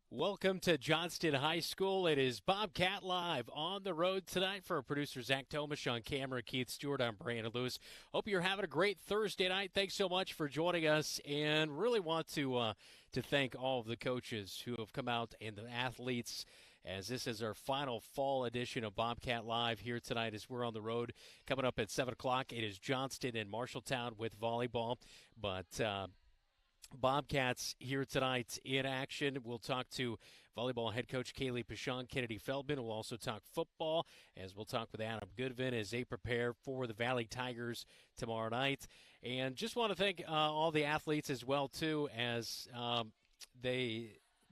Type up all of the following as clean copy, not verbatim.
Welcome to Johnston High School. It is Bobcat Live on the road tonight for our producer Zach Tomish, on camera Keith Stewart. I'm Brandon Lewis. Hope you're having a great Thursday night. Thanks so much for joining us, and really want to thank all of the coaches who have come out and the athletes, as this is our final fall edition of Bobcat Live here tonight as we're on the road. Coming up at 7 o'clock, it is Johnston and Marshalltown with volleyball, but Bobcats here tonight in action. We'll talk to volleyball head coach Kaylee Pichon, Kennedy Feldman. We'll also talk football, as we'll talk with Adam Goodvin as they prepare for the Valley Tigers tomorrow night. And just want to thank all the athletes as well, too, as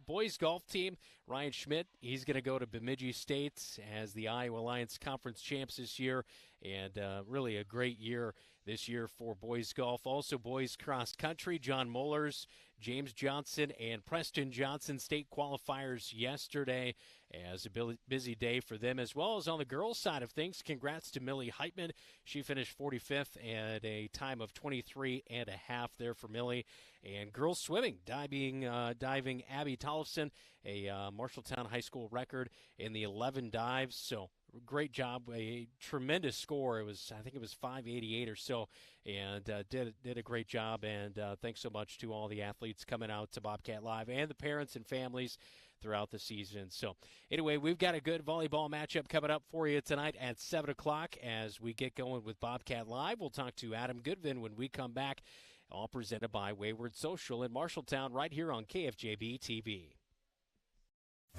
boys golf team, Ryan Schmidt, he's going to go to Bemidji State as the Iowa Alliance Conference champs this year, and really a great year this year for boys golf. Also boys cross country, John Mollers, James Johnson, and Preston Johnson state qualifiers yesterday, as a busy day for them, as well as on the girls' side of things. Congrats to Millie Heitman. She finished 45th at a time of 23.5 there for Millie. And girls swimming, diving Abby Tollefson, a Marshalltown High School record in the 11 dives. So great job, a tremendous score. I think it was 588 or so, and did a great job. And thanks so much to all the athletes coming out to Bobcat Live and the parents and families throughout the season. So anyway, we've got a good volleyball matchup coming up for you tonight at 7 o'clock as we get going with Bobcat Live. We'll talk to Adam Goodvin when we come back, all presented by Wayward Social in Marshalltown, right here on KFJB-TV.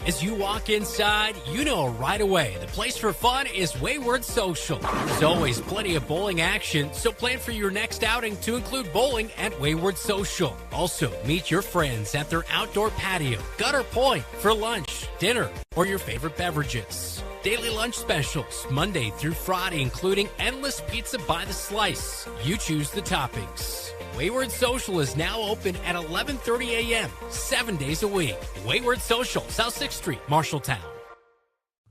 As you walk inside, you know right away the place for fun is Wayward Social. There's always plenty of bowling action, so plan for your next outing to include bowling at Wayward Social. Also, meet your friends at their outdoor patio, Gutter Point, for lunch, dinner, or your favorite beverages. Daily lunch specials, Monday through Friday, including endless pizza by the slice. You choose the toppings. Wayward Social is now open at 11:30 a.m., 7 days a week. Wayward Social, South 6th Street, Marshalltown.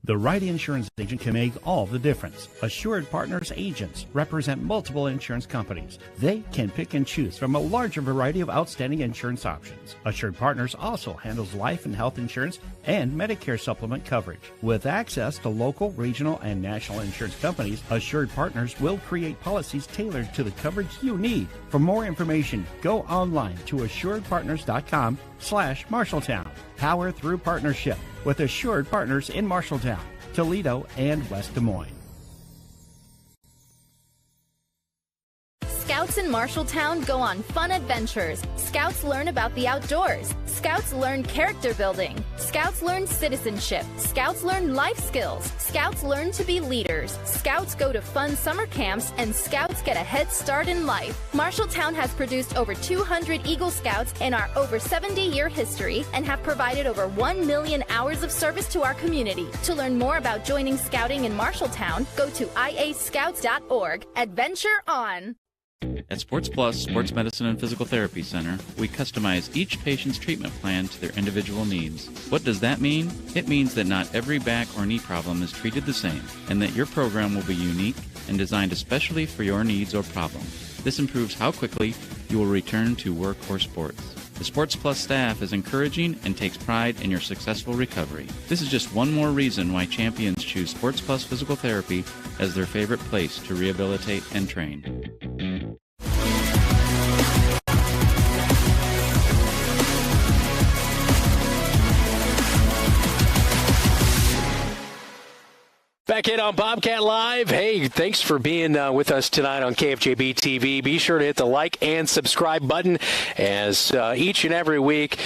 The right insurance agent can make all the difference. Assured Partners agents represent multiple insurance companies. They can pick and choose from a larger variety of outstanding insurance options. Assured Partners also handles life and health insurance and Medicare supplement coverage. With access to local, regional, and national insurance companies, Assured Partners will create policies tailored to the coverage you need. For more information, go online to assuredpartners.com/Marshalltown. Power through partnership with Assured Partners in Marshalltown, Toledo, and West Des Moines. Scouts in Marshalltown go on fun adventures. Scouts learn about the outdoors. Scouts learn character building. Scouts learn citizenship. Scouts learn life skills. Scouts learn to be leaders. Scouts go to fun summer camps, and Scouts get a head start in life. Marshalltown has produced over 200 Eagle Scouts in our over 70-year history and have provided over 1 million hours of service to our community. To learn more about joining Scouting in Marshalltown, go to iascouts.org. Adventure on! At Sports Plus Sports Medicine and Physical Therapy Center, we customize each patient's treatment plan to their individual needs. What does that mean? It means that not every back or knee problem is treated the same, and that your program will be unique and designed especially for your needs or problem. This improves how quickly you will return to work or sports. The Sports Plus staff is encouraging and takes pride in your successful recovery. This is just one more reason why champions choose Sports Plus Physical Therapy as their favorite place to rehabilitate and train. Back in on Bobcat Live. Hey, thanks for being with us tonight on KFJB-TV. Be sure to hit the like and subscribe button as each and every week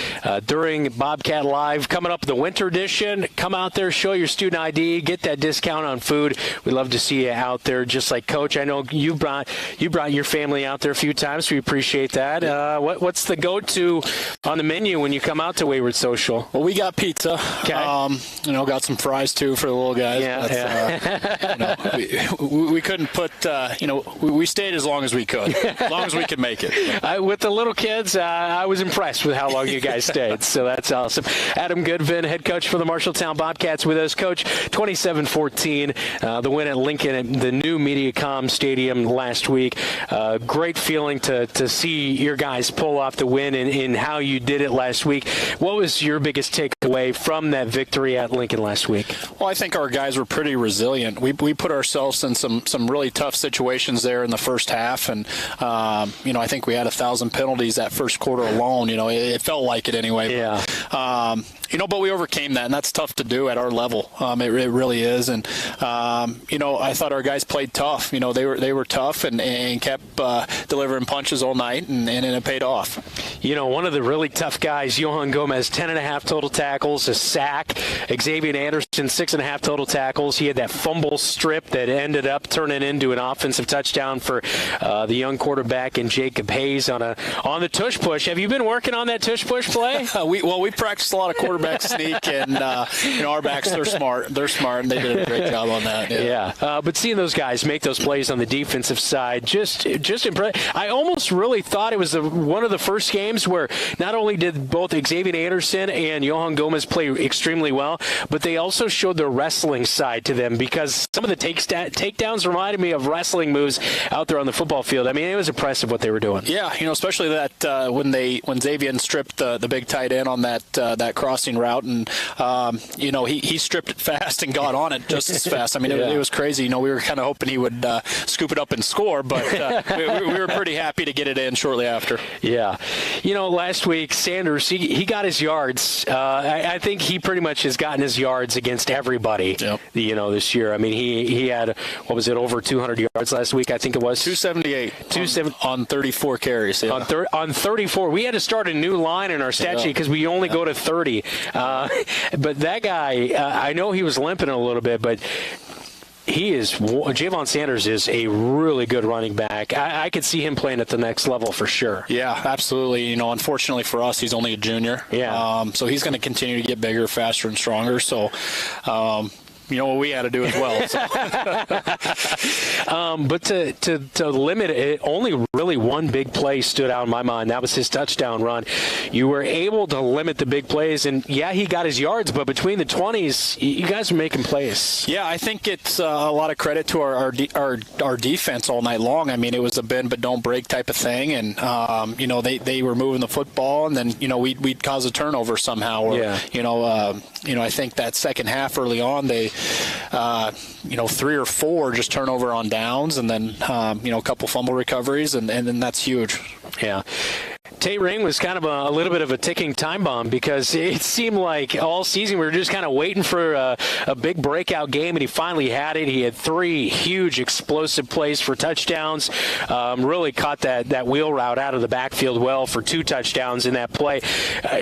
during Bobcat Live. Coming up the winter edition, come out there, show your student ID, get that discount on food. We love to see you out there, just like Coach. I know you brought your family out there a few times. We appreciate that. What's the go-to on the menu when you come out to Wayward Social? Well, we got pizza. Okay. Got some fries, too, for the little guys. Yeah. we couldn't put, we stayed as long as we could, as long as we could make it. With the little kids, I was impressed with how long you guys stayed, so that's awesome. Adam Goodvin, head coach for the Marshalltown Bobcats with us. Coach, 27-14, the win at Lincoln at the new MediaCom Stadium last week. Great feeling to see your guys pull off the win and how you did it last week. What was your biggest takeaway from that victory at Lincoln last week? Well, I think our guys were pretty resilient. We put ourselves in some really tough situations there in the first half, and I think we had 1,000 penalties that first quarter alone. It felt like it anyway. Yeah. But we overcame that, and that's tough to do at our level. It really is. And I thought our guys played tough. They were tough and kept delivering punches all night, and it paid off. One of the really tough guys, Johan Gomez, 10.5 total tackles, a sack. Xavier Anderson, 6.5 total tackles. He had that fumble strip that ended up turning into an offensive touchdown for the young quarterback and Jacob Hayes on the tush push. Have you been working on that tush push play? We practiced a lot of quarterback sneak, and our backs, they're smart, and they did a great job on that. Yeah. But seeing those guys make those plays on the defensive side, just impressive. I almost really thought it was one of the first games where not only did both Xavier Anderson and Johan Gomez play extremely well, but they also showed their wrestling side to them, because some of the takedowns reminded me of wrestling moves out there on the football field. I mean, it was impressive what they were doing. Yeah, especially that when Xavier stripped the big tight end on that crossing route, and he stripped it fast and got on it just as fast. I mean, it was crazy. We were kind of hoping he would scoop it up and score, but we were pretty happy to get it in shortly after. Yeah. Last week, Sanders, he got his yards. I think he pretty much has gotten his yards against everybody, this year. I mean, he had, over 200 yards last week, I think it was? 278 on 34 carries. Yeah. On 34. We had to start a new line in our stat sheet because we only go to 30. But that guy, I know he was limping a little bit, but Javon Sanders is a really good running back. I could see him playing at the next level for sure. Yeah, absolutely. Unfortunately for us, he's only a junior. Yeah. So he's going to continue to get bigger, faster, and stronger. So, what we had to do as well. So. But to limit it, only really one big play stood out in my mind. That was his touchdown run. You were able to limit the big plays, and he got his yards, but between the 20s, you guys are making plays. Yeah, I think it's a lot of credit to our defense all night long. I mean, it was a bend but don't break type of thing, and they were moving the football, and then we'd cause a turnover somehow. Or, I think that second half early on, they 3 or 4 just turnover on downs, and then a couple fumble recoveries, and then that's huge. Yeah. Tate Ring was kind of a little bit of a ticking time bomb, because it seemed like all season we were just kind of waiting for a big breakout game, and he finally had it. He had 3 huge explosive plays for touchdowns. Really caught that wheel route out of the backfield well for 2 touchdowns in that play.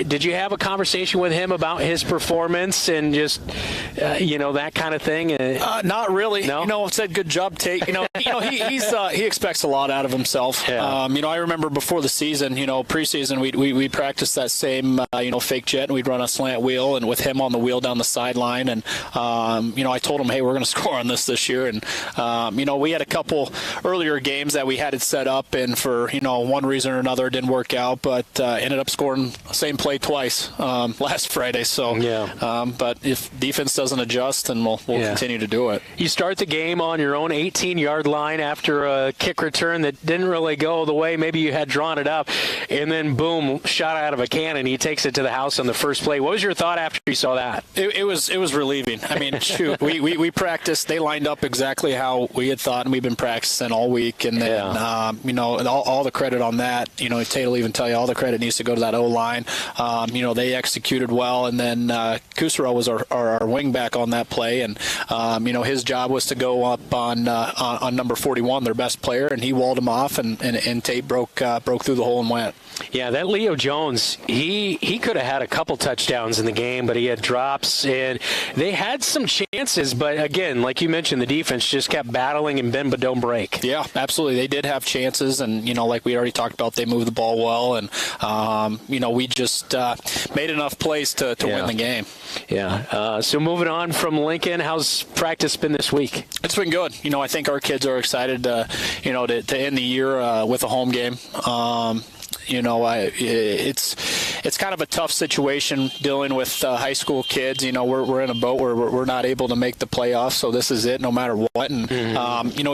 Did you have a conversation with him about his performance and just that kind of thing? Not really. No? Said good job, Tate. He expects a lot out of himself. Yeah. I remember before the season, preseason, we practiced that same, fake jet, and we'd run a slant wheel, and with him on the wheel down the sideline. And, I told him, hey, we're going to score on this year. And, we had a couple earlier games that we had it set up, and for, one reason or another, it didn't work out, but ended up scoring the same play twice last Friday. So, but if defense doesn't adjust, then we'll continue to do it. You start the game on your own 18-yard line after a kick return that didn't really go the way maybe you had drawn it up, and then boom, shot out of a cannon. He takes it to the house on the first play. What was your thought after you saw that? It was relieving. I mean, shoot, we practiced. They lined up exactly how we had thought, and we've been practicing all week. And then all the credit on that. Tate will even tell you all the credit needs to go to that O-line. They executed well, and then Kusero was our wing back on that play, and his job was to go up on number 41, their best player, and he walled him off, and Tate broke through the hole and went. Yeah, that Leo Jones, he could have had a couple touchdowns in the game, but he had drops, and they had some chances. But again, like you mentioned, the defense just kept battling and bend but don't break. Yeah, absolutely. They did have chances, and like we already talked about, they moved the ball well, and we just made enough plays to win the game. Yeah. So moving on from Lincoln, how's practice been this week? It's been good. I think our kids are excited to end the year with a home game. It's kind of a tough situation dealing with high school kids. We're in a boat where we're not able to make the playoffs, so this is it no matter what. And,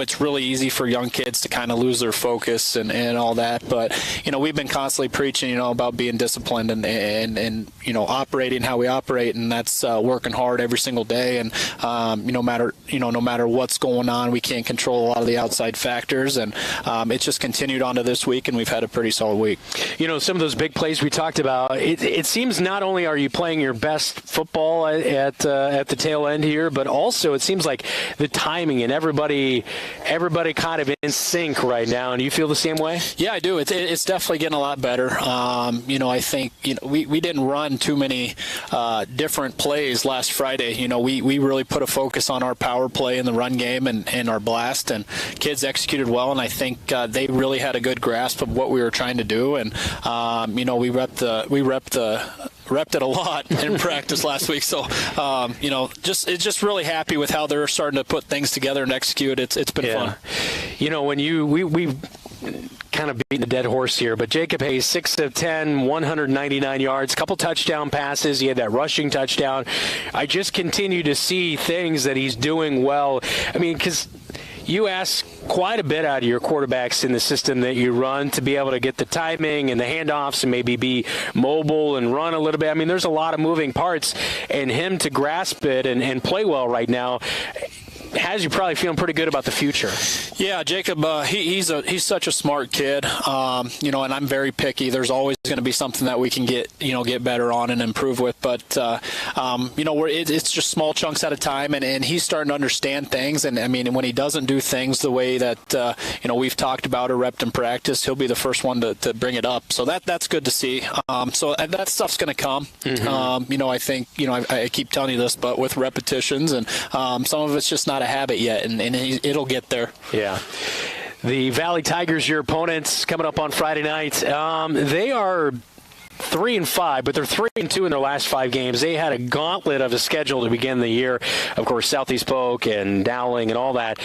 it's really easy for young kids to kind of lose their focus and all that. But, we've been constantly preaching, about being disciplined and operating how we operate, and that's working hard every single day. And no matter what's going on, we can't control a lot of the outside factors. And it's just continued on to this week, and we've had a pretty solid week. Some of those big plays we talked about, it seems not only are you playing your best football at the tail end here, but also it seems like the timing and everybody kind of in sync right now. And you feel the same way? Yeah, I do. It's definitely getting a lot better. I think we didn't run too many different plays last Friday. We really put a focus on our power play in the run game and our blast, and kids executed well, and I think they really had a good grasp of what we were trying to do. And we repped it a lot in practice last week. So just really happy with how they're starting to put things together and execute. It's been fun. When we kind of beating a dead horse here, but Jacob Hayes, 6 of 10, 199 yards, couple touchdown passes. He had that rushing touchdown. I just continue to see things that he's doing well. I mean, because you ask quite a bit out of your quarterbacks in the system that you run to be able to get the timing and the handoffs and maybe be mobile and run a little bit. I mean, there's a lot of moving parts, and him to grasp it and play well right now has you probably feeling pretty good about the future. Yeah, Jacob, he's such a smart kid, and I'm very picky. There's always going to be something that we can get better on and improve with, but it's just small chunks at a time, and he's starting to understand things. And I mean, when he doesn't do things the way that we've talked about or repped in practice, he'll be the first one to bring it up. So that's good to see. So that stuff's going to come. I think I keep telling you this, but with repetitions, and some of it's just not a habit yet, and it'll get there. Yeah. The Valley Tigers, your opponents, coming up on Friday night. They are 3-5, but they're 3-2 in their last 5 games. They had a gauntlet of a schedule to begin the year. Of course, Southeast Polk and Dowling and all that.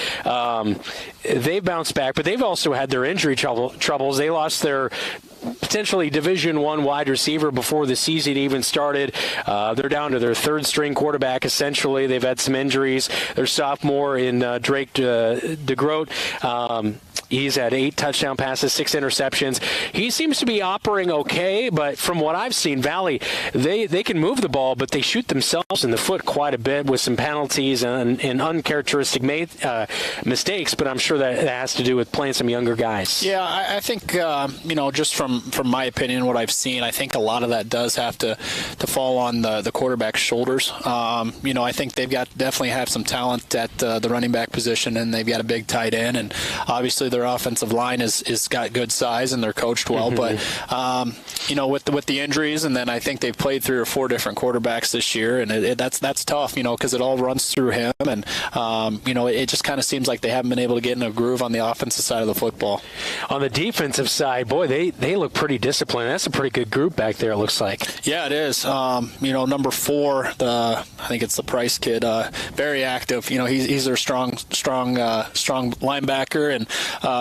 They've bounced back, but they've also had their injury troubles. They lost their potentially Division I wide receiver before the season even started. They're down to their third-string quarterback, essentially. They've had some injuries. Their sophomore in Drake DeGroat. He's had 8 touchdown passes, 6 interceptions. He seems to be operating okay, but from what I've seen, Valley, they can move the ball, but they shoot themselves in the foot quite a bit with some penalties and uncharacteristic mistakes, but I'm sure that has to do with playing some younger guys. Yeah, I think, just from my opinion, what I've seen, I think a lot of that does have to fall on the quarterback's shoulders. I think they've got definitely have some talent at the running back position, and they've got a big tight end, and obviously their offensive line is got good size and they're coached well. But with the injuries, and then I think they've played 3 or 4 different quarterbacks this year, and that's tough, because it all runs through him, and it just kind of seems like they haven't been able to get in a groove on the offensive side of the football. On the defensive side, boy, they look pretty disciplined. That's a pretty good group back there, it looks like. Yeah, it is. Number 4, I think it's the Price kid, very active. He's their strong linebacker, and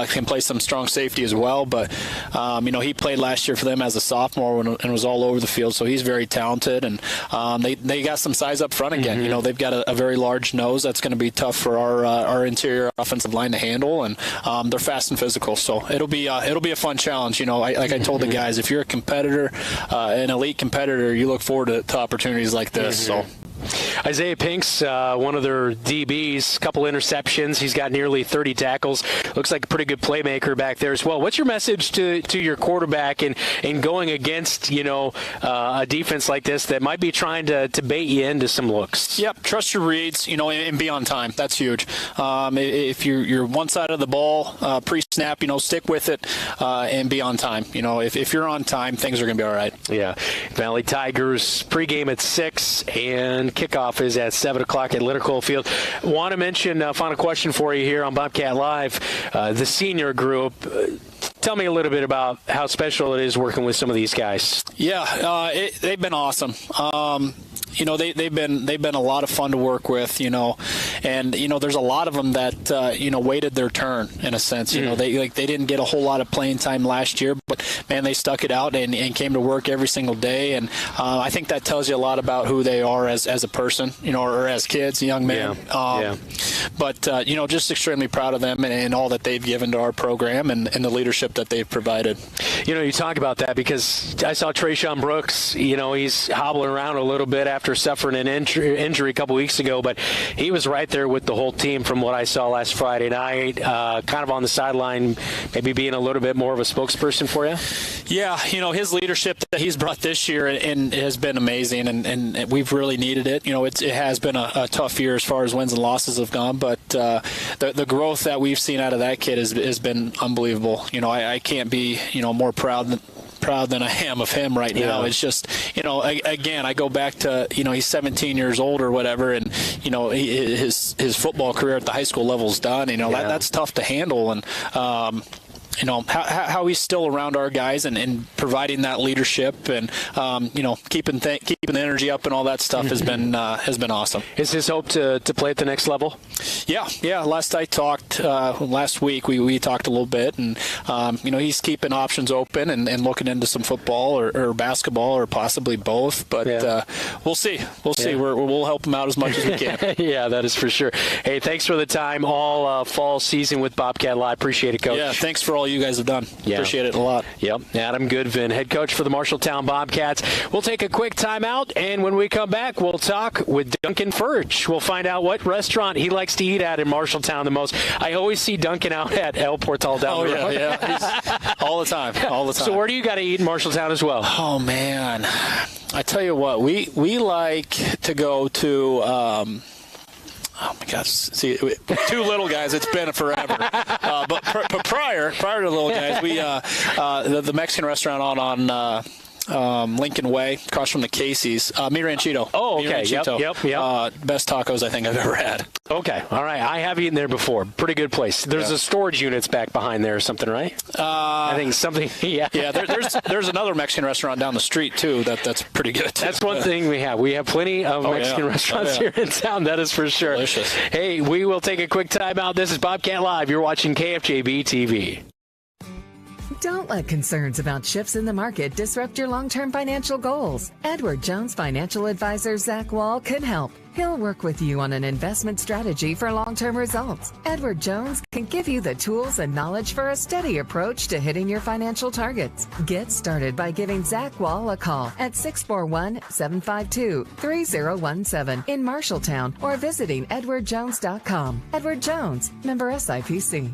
can play some strong safety as well. But he played last year for them as a sophomore and was all over the field, so he's very talented. And they got some size up front again. They've got a very large nose that's going to be tough for our interior offensive line to handle, and they're fast and physical. So it'll be a fun challenge. Like I told the guys, if you're a competitor, an elite competitor, you look forward to opportunities like this. So. Isaiah Pink's one of their DBs, couple interceptions. He's got nearly 30 tackles. Looks like a pretty good playmaker back there as well. What's your message to your quarterback in going against, a defense like this that might be trying to bait you into some looks? Yep, trust your reads, and be on time. That's huge. If you're one side of the ball pre-snap, stick with it and be on time. If you're on time, things are going to be all right. Yeah. Valley Tigers pregame at 6 and kickoff is at 7 o'clock at Litter Field. Want to mention a final question for you here on Bobcat Live. The senior group. Tell me a little bit about how special it is working with some of these guys. Yeah, they've been awesome. They've been a lot of fun to work with, and there's a lot of them that waited their turn in a sense. They didn't get a whole lot of playing time last year, but man, they stuck it out and came to work every single day. And I think that tells you a lot about who they are as a person, or as kids, young men. But just extremely proud of them and all that they've given to our program and the leadership that they've provided. You talk about that because I saw Trayshawn Brooks. He's hobbling around a little bit after suffering an injury a couple weeks ago, but he was right there with the whole team from what I saw last Friday night, kind of on the sideline, maybe being a little bit more of a spokesperson for you. Yeah, his leadership that he's brought this year and has been amazing, and we've really needed it. It has been a tough year as far as wins and losses have gone, but the growth that we've seen out of that kid has been unbelievable. I can't be more proud than I am of him right now. It's just, again, I go back to, he's 17 years old or whatever, and, his football career at the high school level is done. That's tough to handle. And, how he's still around our guys and providing that leadership and, keeping the energy up and all that stuff has been awesome. Is his hope to play at the next level? Yeah. Last I talked, last week, we talked a little bit, and, he's keeping options open and looking into some football or basketball or possibly both. But we'll see. We'll see. We'll help him out as much as we can. Yeah, that is for sure. Hey, thanks for the time all fall season with Bobcat Live. Appreciate it, Coach. Yeah, thanks for all you guys have done. Appreciate it a lot. Yep. Adam Goodvin, head coach for the Marshalltown Bobcats. We'll take a quick timeout, and when we come back, we'll talk with Duncan Furch. We'll find out what restaurant he likes to eat at in Marshalltown the most. I always see Duncan out at El Portal down the road. Yeah. All the time. So where do you got to eat in Marshalltown as well? Oh, man. I tell you what, we like to go to oh my gosh! See, two little guys. It's been forever. But prior to Little Guys, we the Mexican restaurant on Lincoln Way, across from the Casey's. Mi Ranchito. Oh, okay. Mi Ranchito. Yep. Best tacos I think I've ever had. Okay. All right. I have eaten there before. Pretty good place. There's a storage units back behind there or something, right? I think something. Yeah. Yeah. There's another Mexican restaurant down the street too. That's pretty good. That's one thing we have. We have plenty of Mexican restaurants here in town. That is for sure. Delicious. Hey, we will take a quick time out. This is Bobcat Live. You're watching KFJB-TV. Don't let concerns about shifts in the market disrupt your long-term financial goals. Edward Jones financial advisor Zach Wall can help. He'll work with you on an investment strategy for long-term results. Edward Jones can give you the tools and knowledge for a steady approach to hitting your financial targets. Get started by giving Zach Wall a call at 641-752-3017 in Marshalltown or visiting edwardjones.com. Edward Jones, member SIPC.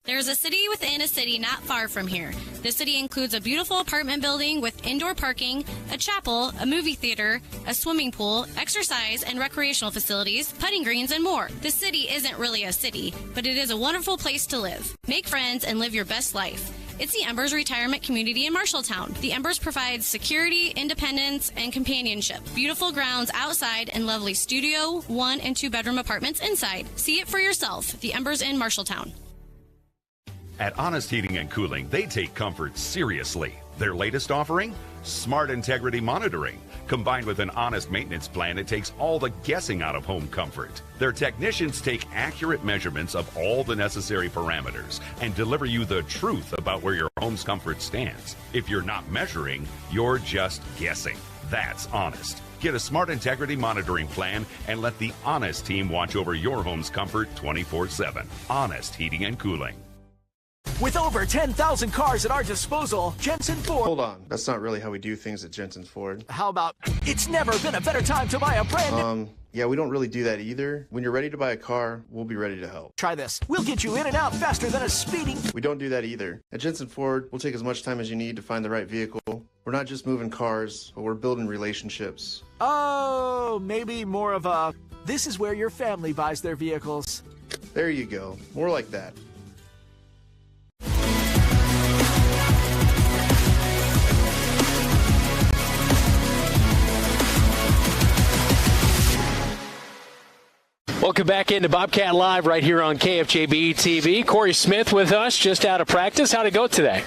There's a city within a city not far from here. This city includes a beautiful apartment building with indoor parking, a chapel, a movie theater, a swimming pool, exercise and recreational facilities, putting greens, and more. This city isn't really a city, but it is a wonderful place to live. Make friends and live your best life. It's the Embers Retirement Community in Marshalltown. The Embers provides security, independence, and companionship. Beautiful grounds outside and lovely studio, 1- and 2-bedroom apartments inside. See it for yourself. The Embers in Marshalltown. At Honest Heating and Cooling, they take comfort seriously. Their latest offering? Smart Integrity Monitoring. Combined with an honest maintenance plan, it takes all the guessing out of home comfort. Their technicians take accurate measurements of all the necessary parameters and deliver you the truth about where your home's comfort stands. If you're not measuring, you're just guessing. That's honest. Get a Smart Integrity Monitoring plan and let the Honest team watch over your home's comfort 24/7. Honest Heating and Cooling. With over 10,000 cars at our disposal, Jensen Ford... Hold on. That's not really how we do things at Jensen Ford. How about, it's never been a better time to buy a brand new... Yeah, we don't really do that either. When you're ready to buy a car, we'll be ready to help. Try this. We'll get you in and out faster than a speeding... We don't do that either. At Jensen Ford, we'll take as much time as you need to find the right vehicle. We're not just moving cars, but we're building relationships. Oh, maybe more of a... This is where your family buys their vehicles. There you go. More like that. Welcome back into Bobcat Live right here on KFJB-TV. Corey Smith with us, just out of practice. How'd it go today?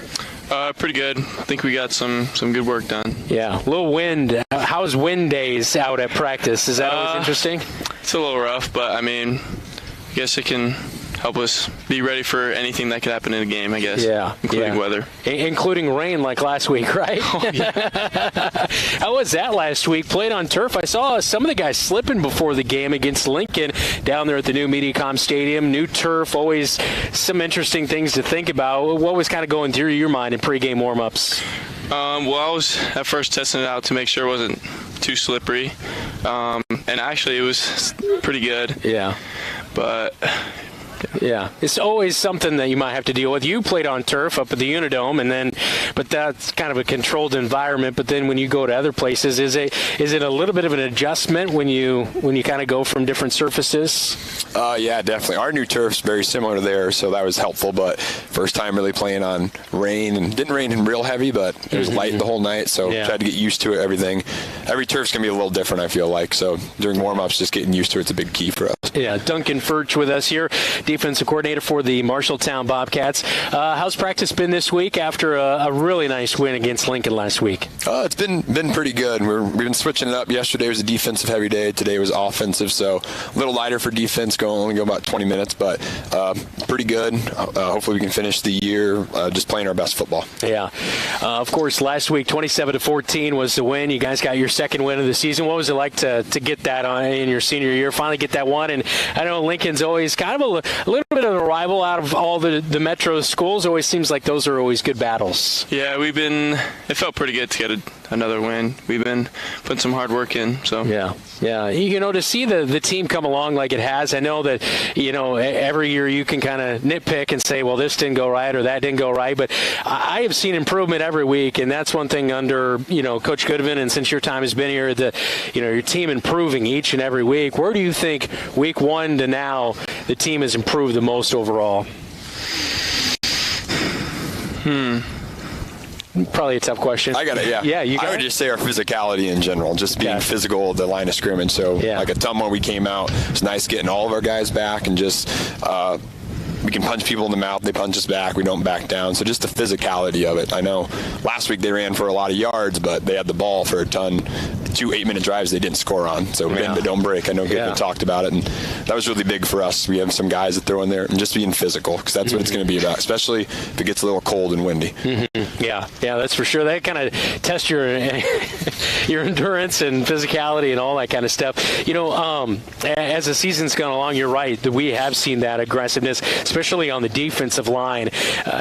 Pretty good. I think we got some good work done. Yeah, a little wind. How's wind days out at practice? Is that always interesting? It's a little rough, but I mean, I guess it can help us be ready for anything that could happen in a game, I guess. Yeah. Including weather. Including rain like last week, right? Oh, yeah. How was that last week? Played on turf. I saw some of the guys slipping before the game against Lincoln down there at the new Mediacom Stadium. New turf, always some interesting things to think about. What was kind of going through your mind in pregame warm-ups? Well, I was at first testing it out to make sure it wasn't too slippery. And actually, it was pretty good. Yeah. But... Yeah, it's always something that you might have to deal with. You played on turf up at the Unidome, but that's kind of a controlled environment. But then when you go to other places, is it a little bit of an adjustment when you kind of go from different surfaces? Yeah, definitely. Our new turf's very similar to theirs, so that was helpful. But first time really playing on rain, and didn't rain in real heavy, but it was light the whole night, so tried to get used to it. Everything. Every turf's gonna be a little different, I feel like. So during warm-ups, just getting used to it's a big key for us. Yeah, Duncan Furch with us here, defensive coordinator for the Marshalltown Bobcats. How's practice been this week after a really nice win against Lincoln last week? It's been pretty good. We've been switching it up. Yesterday was a defensive heavy day. Today was offensive, so a little lighter for defense. Only go about 20 minutes, but pretty good. Hopefully we can finish the year just playing our best football. Yeah. Of course, last week 27-14 was the win. You guys got your second win of the season. What was it like to get that in your senior year? Finally get that one. And I know Lincoln's always kind of a little bit of a rival out of all the Metro schools. Always seems like those are always good battles. Yeah, it felt pretty good to get another win. We've been putting some hard work in. So yeah. To see the team come along like it has, I know that every year you can kind of nitpick and say, well, this didn't go right or that didn't go right, but I have seen improvement every week, and that's one thing under Coach Goodman, and since your time has been here, your team improving each and every week. Where do you think week one to now the team has improved the most overall? Probably a tough question. I got it, yeah. I would just say our physicality in general, just being physical at the line of scrimmage. So, like at Tumwa, we came out. It's nice getting all of our guys back and just we can punch people in the mouth. They punch us back. We don't back down. So just the physicality of it. I know last week they ran for a lot of yards, but they had the ball for a ton. 2 8-minute drives they didn't score on. So bend but don't break. I know Goodman talked about it, and that was really big for us. We have some guys that throw in there and just being physical, because that's what it's going to be about, especially if it gets a little cold and windy. Yeah, that's for sure. That kind of tests your endurance and physicality and all that kind of stuff. As the season's gone along, you're right that we have seen that aggressiveness, especially on the defensive line,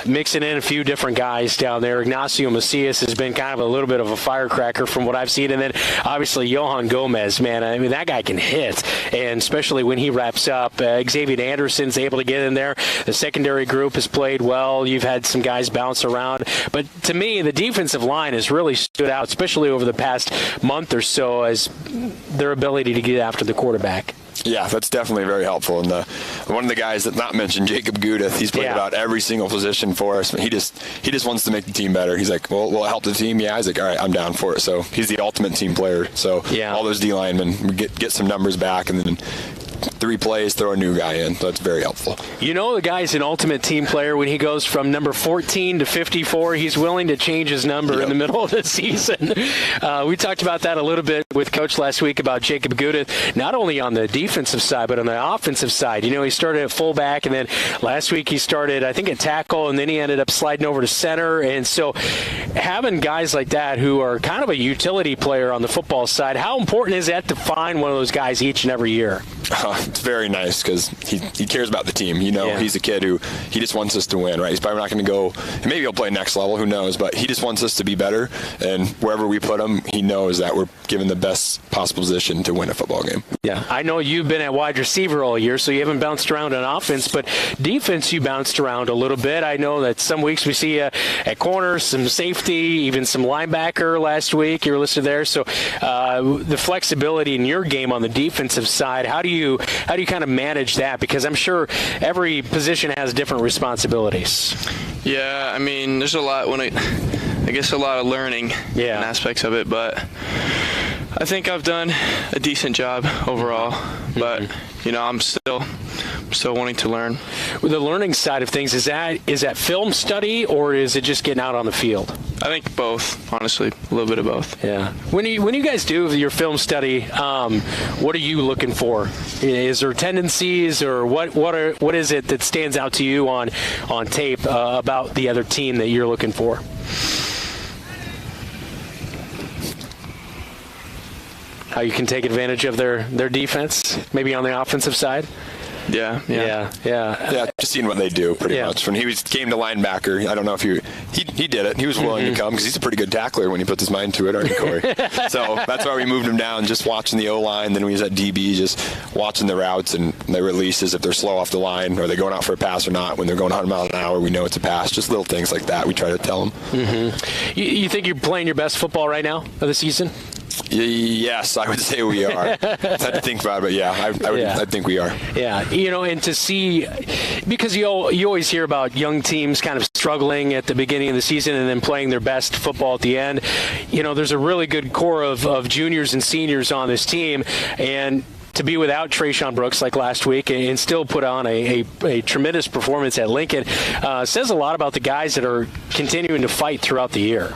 mixing in a few different guys down there. Ignacio Macias has been kind of a little bit of a firecracker from what I've seen, and then obviously Johan Gomez, man, I mean that guy can hit, and especially when he wraps up. Xavier Anderson's able to get in there. The secondary group has played well. You've had some guys bounce around, but to me the defensive line has really stood out, especially over the past month or so, as their ability to get after the quarterback. Yeah, that's definitely very helpful. And one of the guys that not mentioned, Jacob Gudith, he's played about every single position for us. He just wants to make the team better. He's like, well, will it help the team? Yeah. He's like, all right, I'm down for it. So he's the ultimate team player. So all those D linemen, we get some numbers back, and then 3 plays, throw a new guy in. So that's very helpful. The guy's an ultimate team player. When he goes from number 14 to 54, he's willing to change his number in the middle of the season. We talked about that a little bit with Coach last week about Jacob Gudith, not only on the defensive side, but on the offensive side. He started at fullback, and then last week he started, I think, at tackle, and then he ended up sliding over to center. And so having guys like that who are kind of a utility player on the football side, how important is that to find one of those guys each and every year? It's very nice because he cares about the team. He's a kid who he just wants us to win, right? He's probably not going to go, and maybe he'll play next level, who knows, but he just wants us to be better, and wherever we put him, he knows that we're given the best possible position to win a football game. Yeah, I know you've been at wide receiver all year, so you haven't bounced around on offense, but defense you bounced around a little bit. I know that some weeks we see you at corner, some safety, even some linebacker last week. You were listed there, so the flexibility in your game on the defensive side, how do you kind of manage that? Because I'm sure every position has different responsibilities. Yeah, I mean, there's a lot I guess a lot of learning in aspects of it, but I think I've done a decent job overall. But I'm still wanting to learn. With the learning side of things, is that film study or is it just getting out on the field? I think both, honestly, a little bit of both. Yeah. When you guys do your film study, what are you looking for? Is there tendencies, or what is it that stands out to you on tape about the other team that you're looking for? How you can take advantage of their defense, maybe on the offensive side? Yeah. Just seeing what they do pretty much. When he came to linebacker, I don't know if he did it. He was willing to come because he's a pretty good tackler when he puts his mind to it, aren't you, Corey? So that's why we moved him down, just watching the O-line. Then when he was at DB, just watching the routes and the releases, if they're slow off the line, are they going out for a pass or not. When they're going 100 miles an hour, we know it's a pass. Just little things like that we try to tell them. Mm-hmm. You think you're playing your best football right now of the season? Yes, I would say we are. I had to think about it, but I think we are. Yeah, and to see, because you always hear about young teams kind of struggling at the beginning of the season and then playing their best football at the end. There's a really good core of juniors and seniors on this team, and to be without Trayshawn Brooks like last week and still put on a tremendous performance at Lincoln says a lot about the guys that are continuing to fight throughout the year.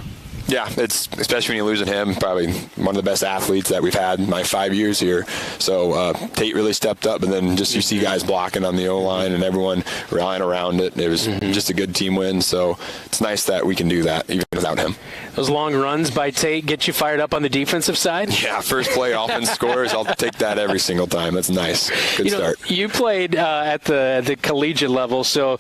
Yeah, it's especially when you're losing him, probably one of the best athletes that we've had in my 5 years here. So Tate really stepped up, and then just you see guys blocking on the O-line and everyone rallying around it. It was just a good team win, so it's nice that we can do that even without him. Those long runs by Tate get you fired up on the defensive side? Yeah, first play offense scores. I'll take that every single time. That's nice. Good start. You played at the collegiate level, so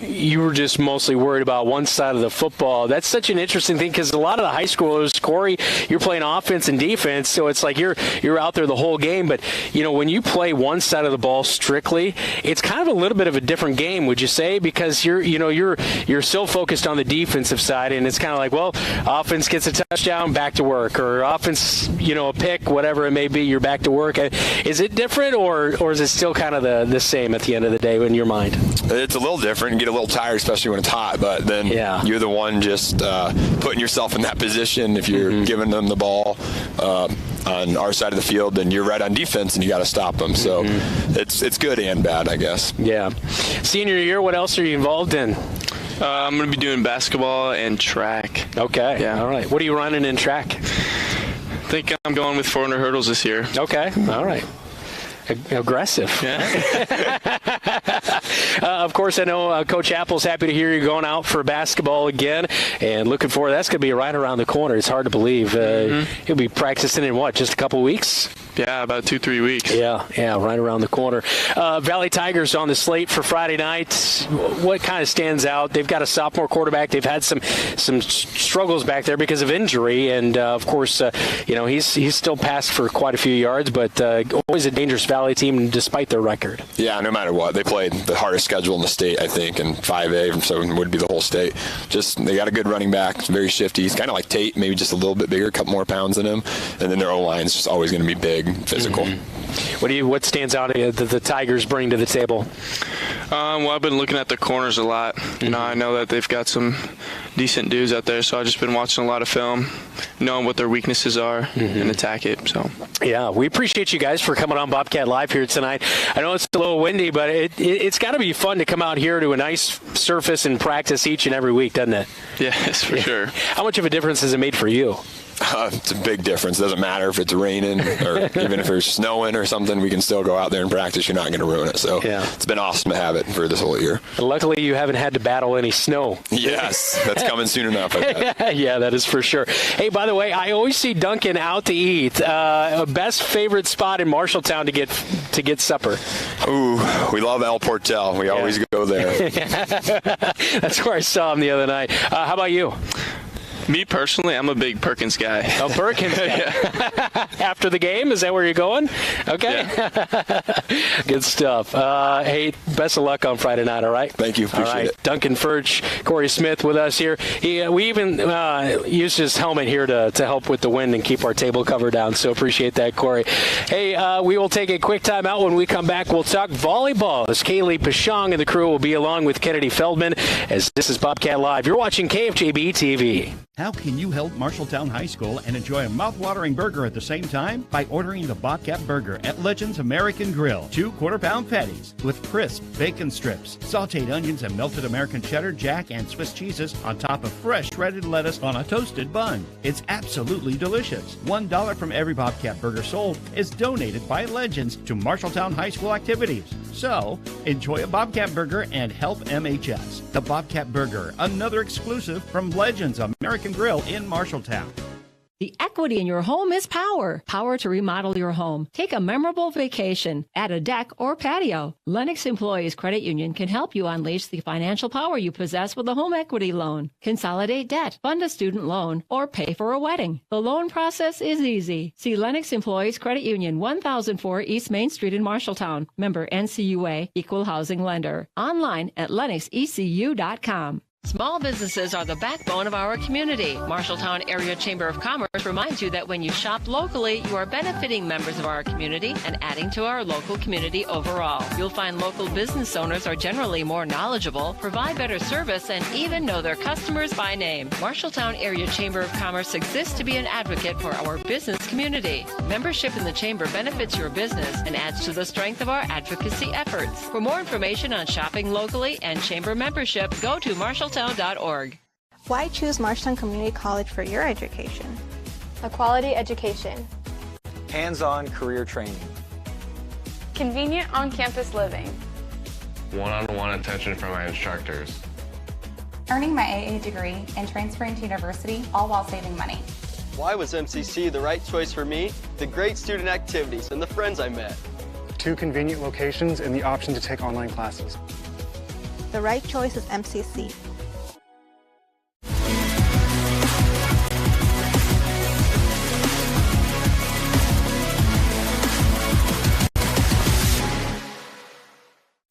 you were just mostly worried about one side of the football. That's such an interesting thing because a lot of the high schoolers, Corey, you're playing offense and defense, so it's like you're out there the whole game. But when you play one side of the ball strictly, it's kind of a little bit of a different game, would you say? Because you're so focused on the defensive side, and it's kind of like, well, offense gets a touchdown, back to work, or offense, a pick, whatever it may be, you're back to work. Is it different, or is it still kind of the same at the end of the day in your mind? It's a little different. You get a little tired, especially when it's hot, but then you're the one just putting yourself in that position. If you're giving them the ball on our side of the field, then you're right on defense and you got to stop them. So it's good and bad, I guess. Yeah. Senior year, what else are you involved in? I'm going to be doing basketball and track. Okay. Yeah. All right. What are you running in track? I think I'm going with 400 hurdles this year. Okay. All right. Aggressive. Yeah. Of course, I know Coach Apple's happy to hear you going out for basketball again, and looking forward. That's going to be right around the corner. It's hard to believe. He'll be practicing in just a couple weeks? Yeah, about 2-3 weeks. Yeah, right around the corner. Valley Tigers on the slate for Friday night. What kind of stands out? They've got a sophomore quarterback. They've had some struggles back there because of injury, and of course, he's still passed for quite a few yards, but always a dangerous Valley team despite their record. Yeah, no matter what, they played the hardest schedule in the state, I think, in 5A, so it would be the whole state. Just they got a good running back, very shifty. He's kind of like Tate, maybe just a little bit bigger, a couple more pounds than him, and then their O-line is just always going to be big, physical. What stands out that the Tigers bring to the table? Well, I've been looking at the corners a lot. I know that they've got some decent dudes out there, so I've just been watching a lot of film, knowing what their weaknesses are, and attack it. So. Yeah, we appreciate you guys for coming on Bobcat Live here tonight. I know it's a little windy, but it's got to be fun to come out here to a nice surface and practice each and every week, doesn't it? Yes, for sure. How much of a difference has it made for you? It's a big difference. It doesn't matter if it's raining or even if it's snowing or something, we can still go out there and practice. You're not going to ruin it. So it's been awesome to have it for this whole year. Luckily, you haven't had to battle any snow. Yes, that's coming soon enough. Yeah, that is for sure. Hey, by the way, I always see Duncan out to eat. Best favorite spot in Marshalltown to get supper? Ooh, we love El Portel. We always go there. That's where I saw him the other night. How about you? Me personally, I'm a big Perkins guy. Oh, Perkins guy. After the game, is that where you're going? Okay. Yeah. Good stuff. Hey, best of luck on Friday night, all right? Thank you. Appreciate it. Duncan Furch, Corey Smith with us here. We even used his helmet here to help with the wind and keep our table cover down, so appreciate that, Corey. Hey, we will take a quick time out. When we come back, we'll talk volleyball as Kaylee Pashong and the crew will be along with Kennedy Feldman as this is Bobcat Live. You're watching KFJB-TV. How can you help Marshalltown High School and enjoy a mouth-watering burger at the same time? By ordering the Bobcat Burger at Legends American Grill. 2 quarter-pound patties with crisp bacon strips, sauteed onions, and melted American cheddar, jack, and Swiss cheeses on top of fresh shredded lettuce on a toasted bun. It's absolutely delicious. $1 from every Bobcat Burger sold is donated by Legends to Marshalltown High School activities. So, enjoy a Bobcat Burger and help MHS. The Bobcat Burger, another exclusive from Legends American Grill in Marshalltown. The equity in your home is power. Power to remodel your home. Take a memorable vacation. Add a deck or patio. Lennox Employees Credit Union can help you unleash the financial power you possess with a home equity loan. Consolidate debt, fund a student loan, or pay for a wedding. The loan process is easy. See Lennox Employees Credit Union, 1004 East Main Street in Marshalltown. Member NCUA, Equal Housing Lender. Online at lennoxecu.com. Small businesses are the backbone of our community. Marshalltown Area Chamber of Commerce reminds you that when you shop locally, you are benefiting members of our community and adding to our local community overall. You'll find local business owners are generally more knowledgeable, provide better service, and even know their customers by name. Marshalltown Area Chamber of Commerce exists to be an advocate for our business community. Membership in the Chamber benefits your business and adds to the strength of our advocacy efforts. For more information on shopping locally and Chamber membership, go to Marshalltown.org. Why choose Marshalltown Community College for your education? A quality education. Hands-on career training. Convenient on-campus living. One-on-one attention from my instructors. Earning my AA degree and transferring to university, all while saving money. Why was MCC the right choice for me? The great student activities and the friends I met. 2 convenient locations and the option to take online classes. The right choice is MCC.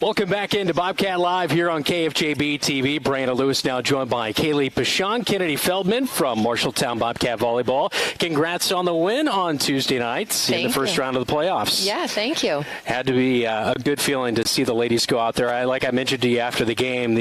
Welcome back into Bobcat Live here on KFJB-TV. Brandon Lewis now joined by Kaylee Pashong, Kennedy Feldman from Marshalltown Bobcat Volleyball. Congrats on the win on Tuesday night in the first round of the playoffs. Yeah, thank you. Had to be a good feeling to see the ladies go out there. Like I mentioned to you after the game,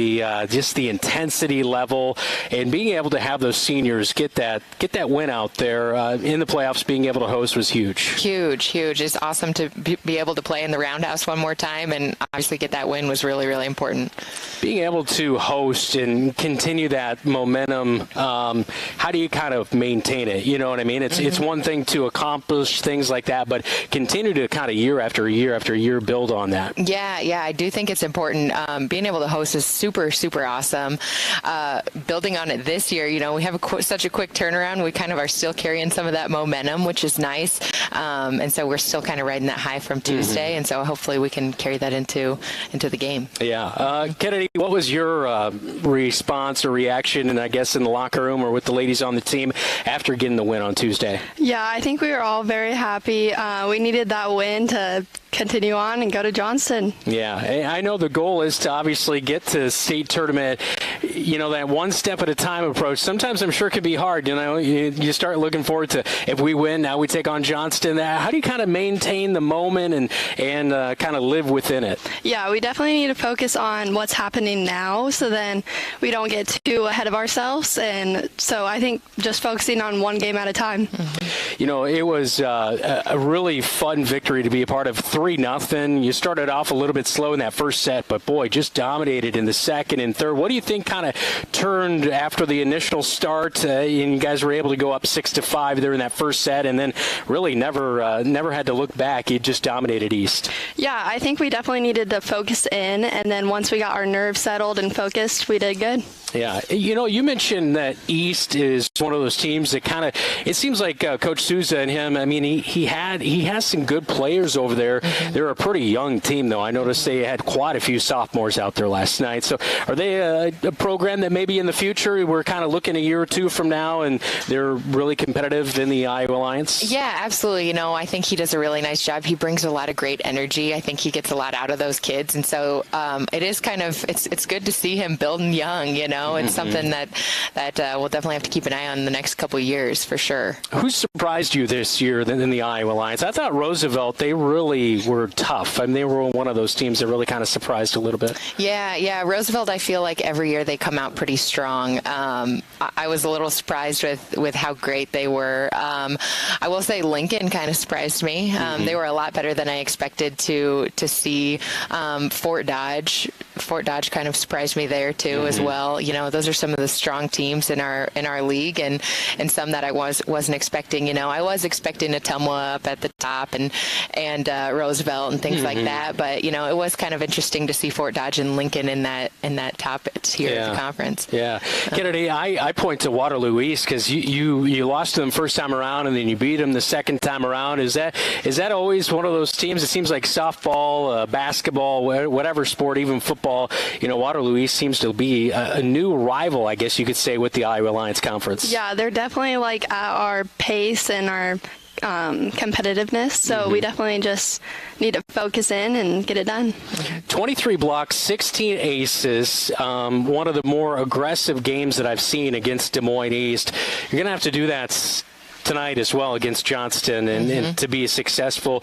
just the intensity level and being able to have those seniors get that win out there in the playoffs, being able to host was huge. Huge. It's awesome to be able to play in the Roundhouse one more time and obviously get that win was really, really important. Being able to host and continue that momentum, how do you kind of maintain it? You know what I mean? It's one thing to accomplish things like that, but continue to kind of year after year after year build on that. Yeah, I do think it's important. Being able to host is super, super awesome. Building on it this year, we have such a quick turnaround. We kind of are still carrying some of that momentum, which is nice. And so we're still kind of riding that high from Tuesday. And so hopefully we can carry that into the game. Yeah. Kennedy, what was your response or reaction, and I guess in the locker room or with the ladies on the team after getting the win on Tuesday? Yeah, I think we were all very happy. We needed that win to continue on and go to Johnston. Yeah, I know the goal is to obviously get to state tournament. That one step at a time approach, sometimes I'm sure can be hard. You start looking forward to, if we win, now we take on Johnston. How do you kind of maintain the moment and kind of live within it? Yeah, we definitely need to focus on what's happening now so then we don't get too ahead of ourselves. And so I think just focusing on one game at a time. It was a really fun victory to be a part of. 3 3-0. You started off a little bit slow in that first set, but boy, just dominated in the second and third. What do you think kind of turned after the initial start, and you guys were able to go up 6-5 there in that first set, and then really never had to look back? You just dominated East. Yeah, I think we definitely needed to focus in, and then once we got our nerves settled and focused, we did good. Yeah, you mentioned that East is one of those teams that kind of, it seems like Coach Souza and him, I mean, he has some good players over there. Mm-hmm. They're a pretty young team, though. I noticed they had quite a few sophomores out there last night. So are they a program that maybe in the future we're kind of looking a year or two from now and they're really competitive in the Iowa Alliance? Yeah, absolutely. I think he does a really nice job. He brings a lot of great energy. I think he gets a lot out of those kids. And so it is kind of, it's good to see him building young, It's something that we'll definitely have to keep an eye on in the next couple of years for sure. Who surprised you this year in the Iowa Alliance? I thought Roosevelt, they really were tough. I mean, they were one of those teams that really kind of surprised a little bit. Yeah. Roosevelt, I feel like every year they come out pretty strong. I was a little surprised with how great they were. I will say Lincoln kind of surprised me. They were a lot better than I expected to see. Fort Dodge kind of surprised me there too as well. Those are some of the strong teams in our league, and some that I wasn't expecting. I was expecting Ottumwa up at the top and Roosevelt and things like that, but it was kind of interesting to see Fort Dodge and Lincoln in that top tier of the conference. Yeah, Kennedy, I point to Waterloo East because you lost to them first time around and then you beat them the second time around. Is that always one of those teams? It seems like softball, basketball, whatever sport, even football. Waterloo East seems to be a new rival, I guess you could say, with the Iowa Alliance Conference. Yeah, they're definitely like at our pace and our competitiveness, so we definitely just need to focus in and get it done. 23 blocks, 16 aces, one of the more aggressive games that I've seen against Des Moines East. You're going to have to do that tonight as well against Johnston and to be successful.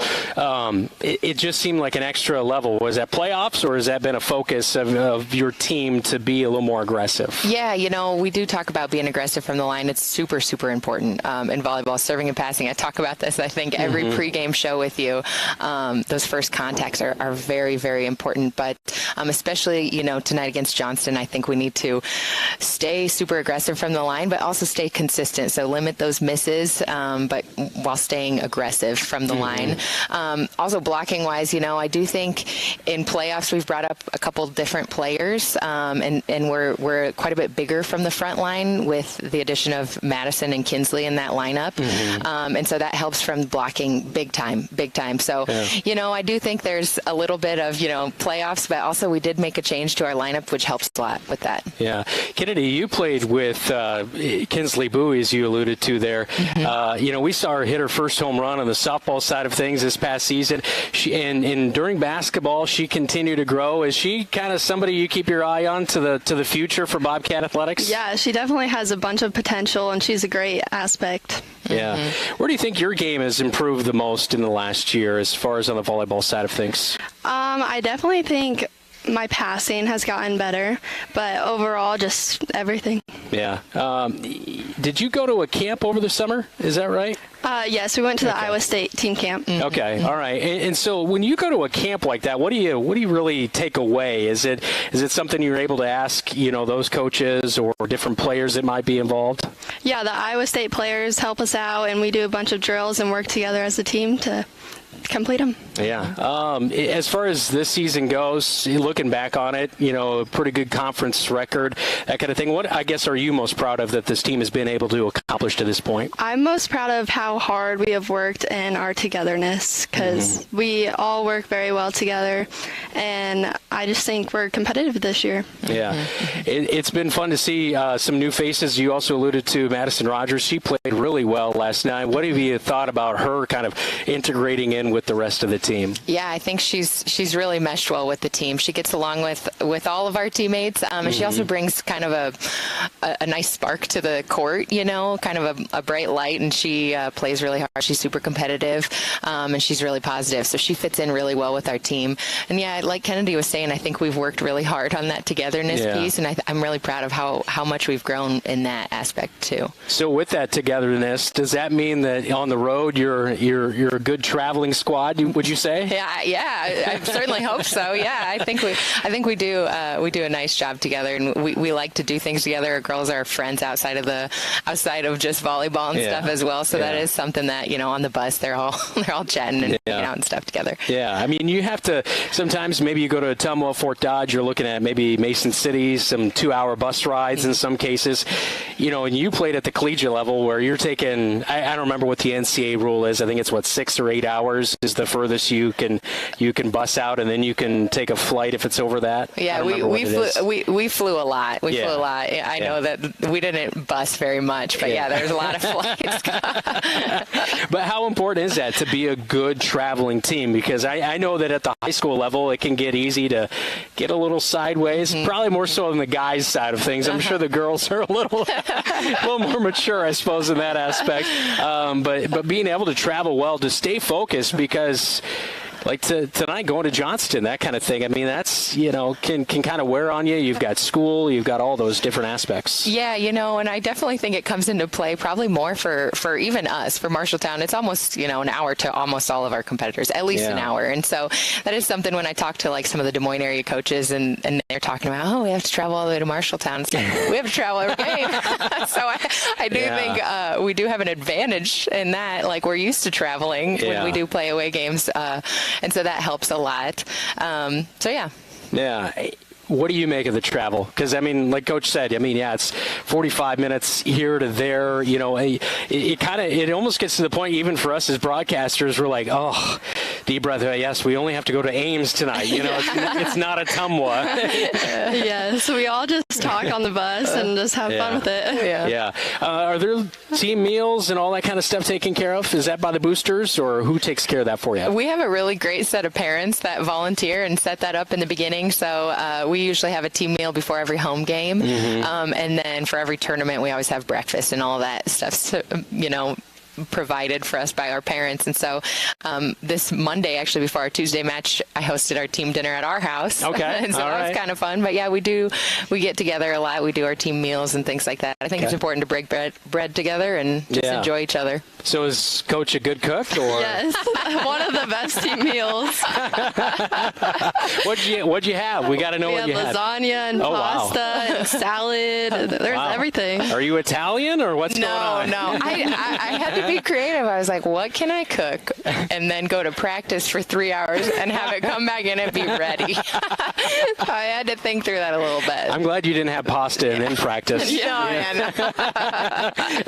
It just seemed like an extra level. Was that playoffs, or has that been a focus of your team to be a little more aggressive? Yeah, we do talk about being aggressive from the line. It's super, super important in volleyball, serving and passing. I talk about this, I think, every pregame show with you. Those first contacts are very, very important. But especially, tonight against Johnston, I think we need to stay super aggressive from the line, but also stay consistent. So limit those misses. But while staying aggressive from the line. Also blocking wise, I do think in playoffs we've brought up a couple different players, and we're quite a bit bigger from the front line with the addition of Madison and Kinsley in that lineup. And so that helps from blocking big time. So, I do think there's a little bit of, playoffs, but also we did make a change to our lineup, which helps a lot with that. Yeah. Kennedy, you played with Kinsley Bowie, as you alluded to there. We saw her hit her first home run on the softball side of things this past season. And during basketball, she continued to grow. Is she kind of somebody you keep your eye on to the future for Bobcat athletics? Yeah, she definitely has a bunch of potential, and she's a great aspect. Yeah. Where do you think your game has improved the most in the last year as far as on the volleyball side of things? I definitely think my passing has gotten better, but overall, just everything. Yeah. Did you go to a camp over the summer? Is that right? Yes, we went to the Iowa State team camp. Okay, all right. And so when you go to a camp like that, what do you really take away? Is it something you're able to ask, those coaches or different players that might be involved? Yeah, the Iowa State players help us out, and we do a bunch of drills and work together as a team to complete them. Yeah. As far as this season goes, looking back on it, a pretty good conference record, that kind of thing. What, I guess, are you most proud of that this team has been able to accomplish to this point? I'm most proud of how hard we have worked and our togetherness, because we all work very well together, and I just think we're competitive this year. Yeah. It's been fun to see some new faces. You also alluded to Madison Rogers. She played really well last night. What have you thought about her kind of integrating in with the rest of the team? Yeah, I think she's really meshed well with the team. She gets along with all of our teammates, and she also brings kind of a nice spark to the court, kind of a bright light, and she plays really hard. She's super competitive, and she's really positive, so she fits in really well with our team. And yeah, like Kennedy was saying, saying, I think we've worked really hard on that togetherness piece, and I'm really proud of how much we've grown in that aspect too. So with that togetherness, does that mean that on the road you're a good traveling squad? Would you say? Yeah, I certainly hope so. Yeah, I think we do a nice job together, and we like to do things together. Our girls are friends outside of just volleyball and stuff as well. So that is something that, on the bus they're all chatting and hanging out and stuff together. Yeah, I mean, you have to sometimes, maybe you go to Ottumwa, Fort Dodge, you're looking at maybe Mason City, some 2-hour bus rides in some cases, and you played at the collegiate level where you're taking, I don't remember what the NCAA rule is. I think it's 6 or 8 hours is the furthest you can bus out, and then you can take a flight if it's over that. Yeah, we flew a lot. We flew a lot. I know that we didn't bus very much, but there's a lot of flights. But how important is that to be a good traveling team? Because I know that at the high school level, it can get easy to get a little sideways, probably more so on the guys' side of things. I'm sure the girls are a little more mature, I suppose, in that aspect. But being able to travel well, to stay focused, because like tonight going to Johnston, that kind of thing. I mean, that's, can kind of wear on you. You've got school, you've got all those different aspects. Yeah, and I definitely think it comes into play probably more for even us, for Marshalltown. It's almost, an hour to almost all of our competitors, at least an hour. And so that is something when I talk to like some of the Des Moines area coaches and they're talking about, we have to travel all the way to Marshalltown. It's like, we have to travel every game. So I do think we do have an advantage in that, like we're used to traveling when we do play away games. And so that helps a lot. Yeah. What do you make of the travel? Because, I mean, like Coach said, it's 45 minutes here to there. It almost gets to the point, even for us as broadcasters, we're like, oh, deep breath. Yes, we only have to go to Ames tonight. It's not Ottumwa. So we all just talk on the bus and just have fun with it. Are there team meals and all that kind of stuff taken care of? Is that by the boosters, or who takes care of that for you? We have a really great set of parents that volunteer and set that up in the beginning. So we usually have a team meal before every home game. And then for every tournament, we always have breakfast and all that stuff, provided for us by our parents. And so this Monday, actually, before our Tuesday match, I hosted our team dinner at our house. Okay. And so that was kind of fun. But we get together a lot. We do our team meals and things like that. I think it's important to break bread together and just enjoy each other. So is Coach a good cook? Or? Yes, one of the best team meals. What'd you have? We got to know what you had. We had lasagna and pasta and salad. There's everything. Are you Italian or what's going on? No. I had to be creative. I was like, what can I cook? And then go to practice for 3 hours and have it come back in and be ready. So I had to think through that a little bit. I'm glad you didn't have pasta in practice.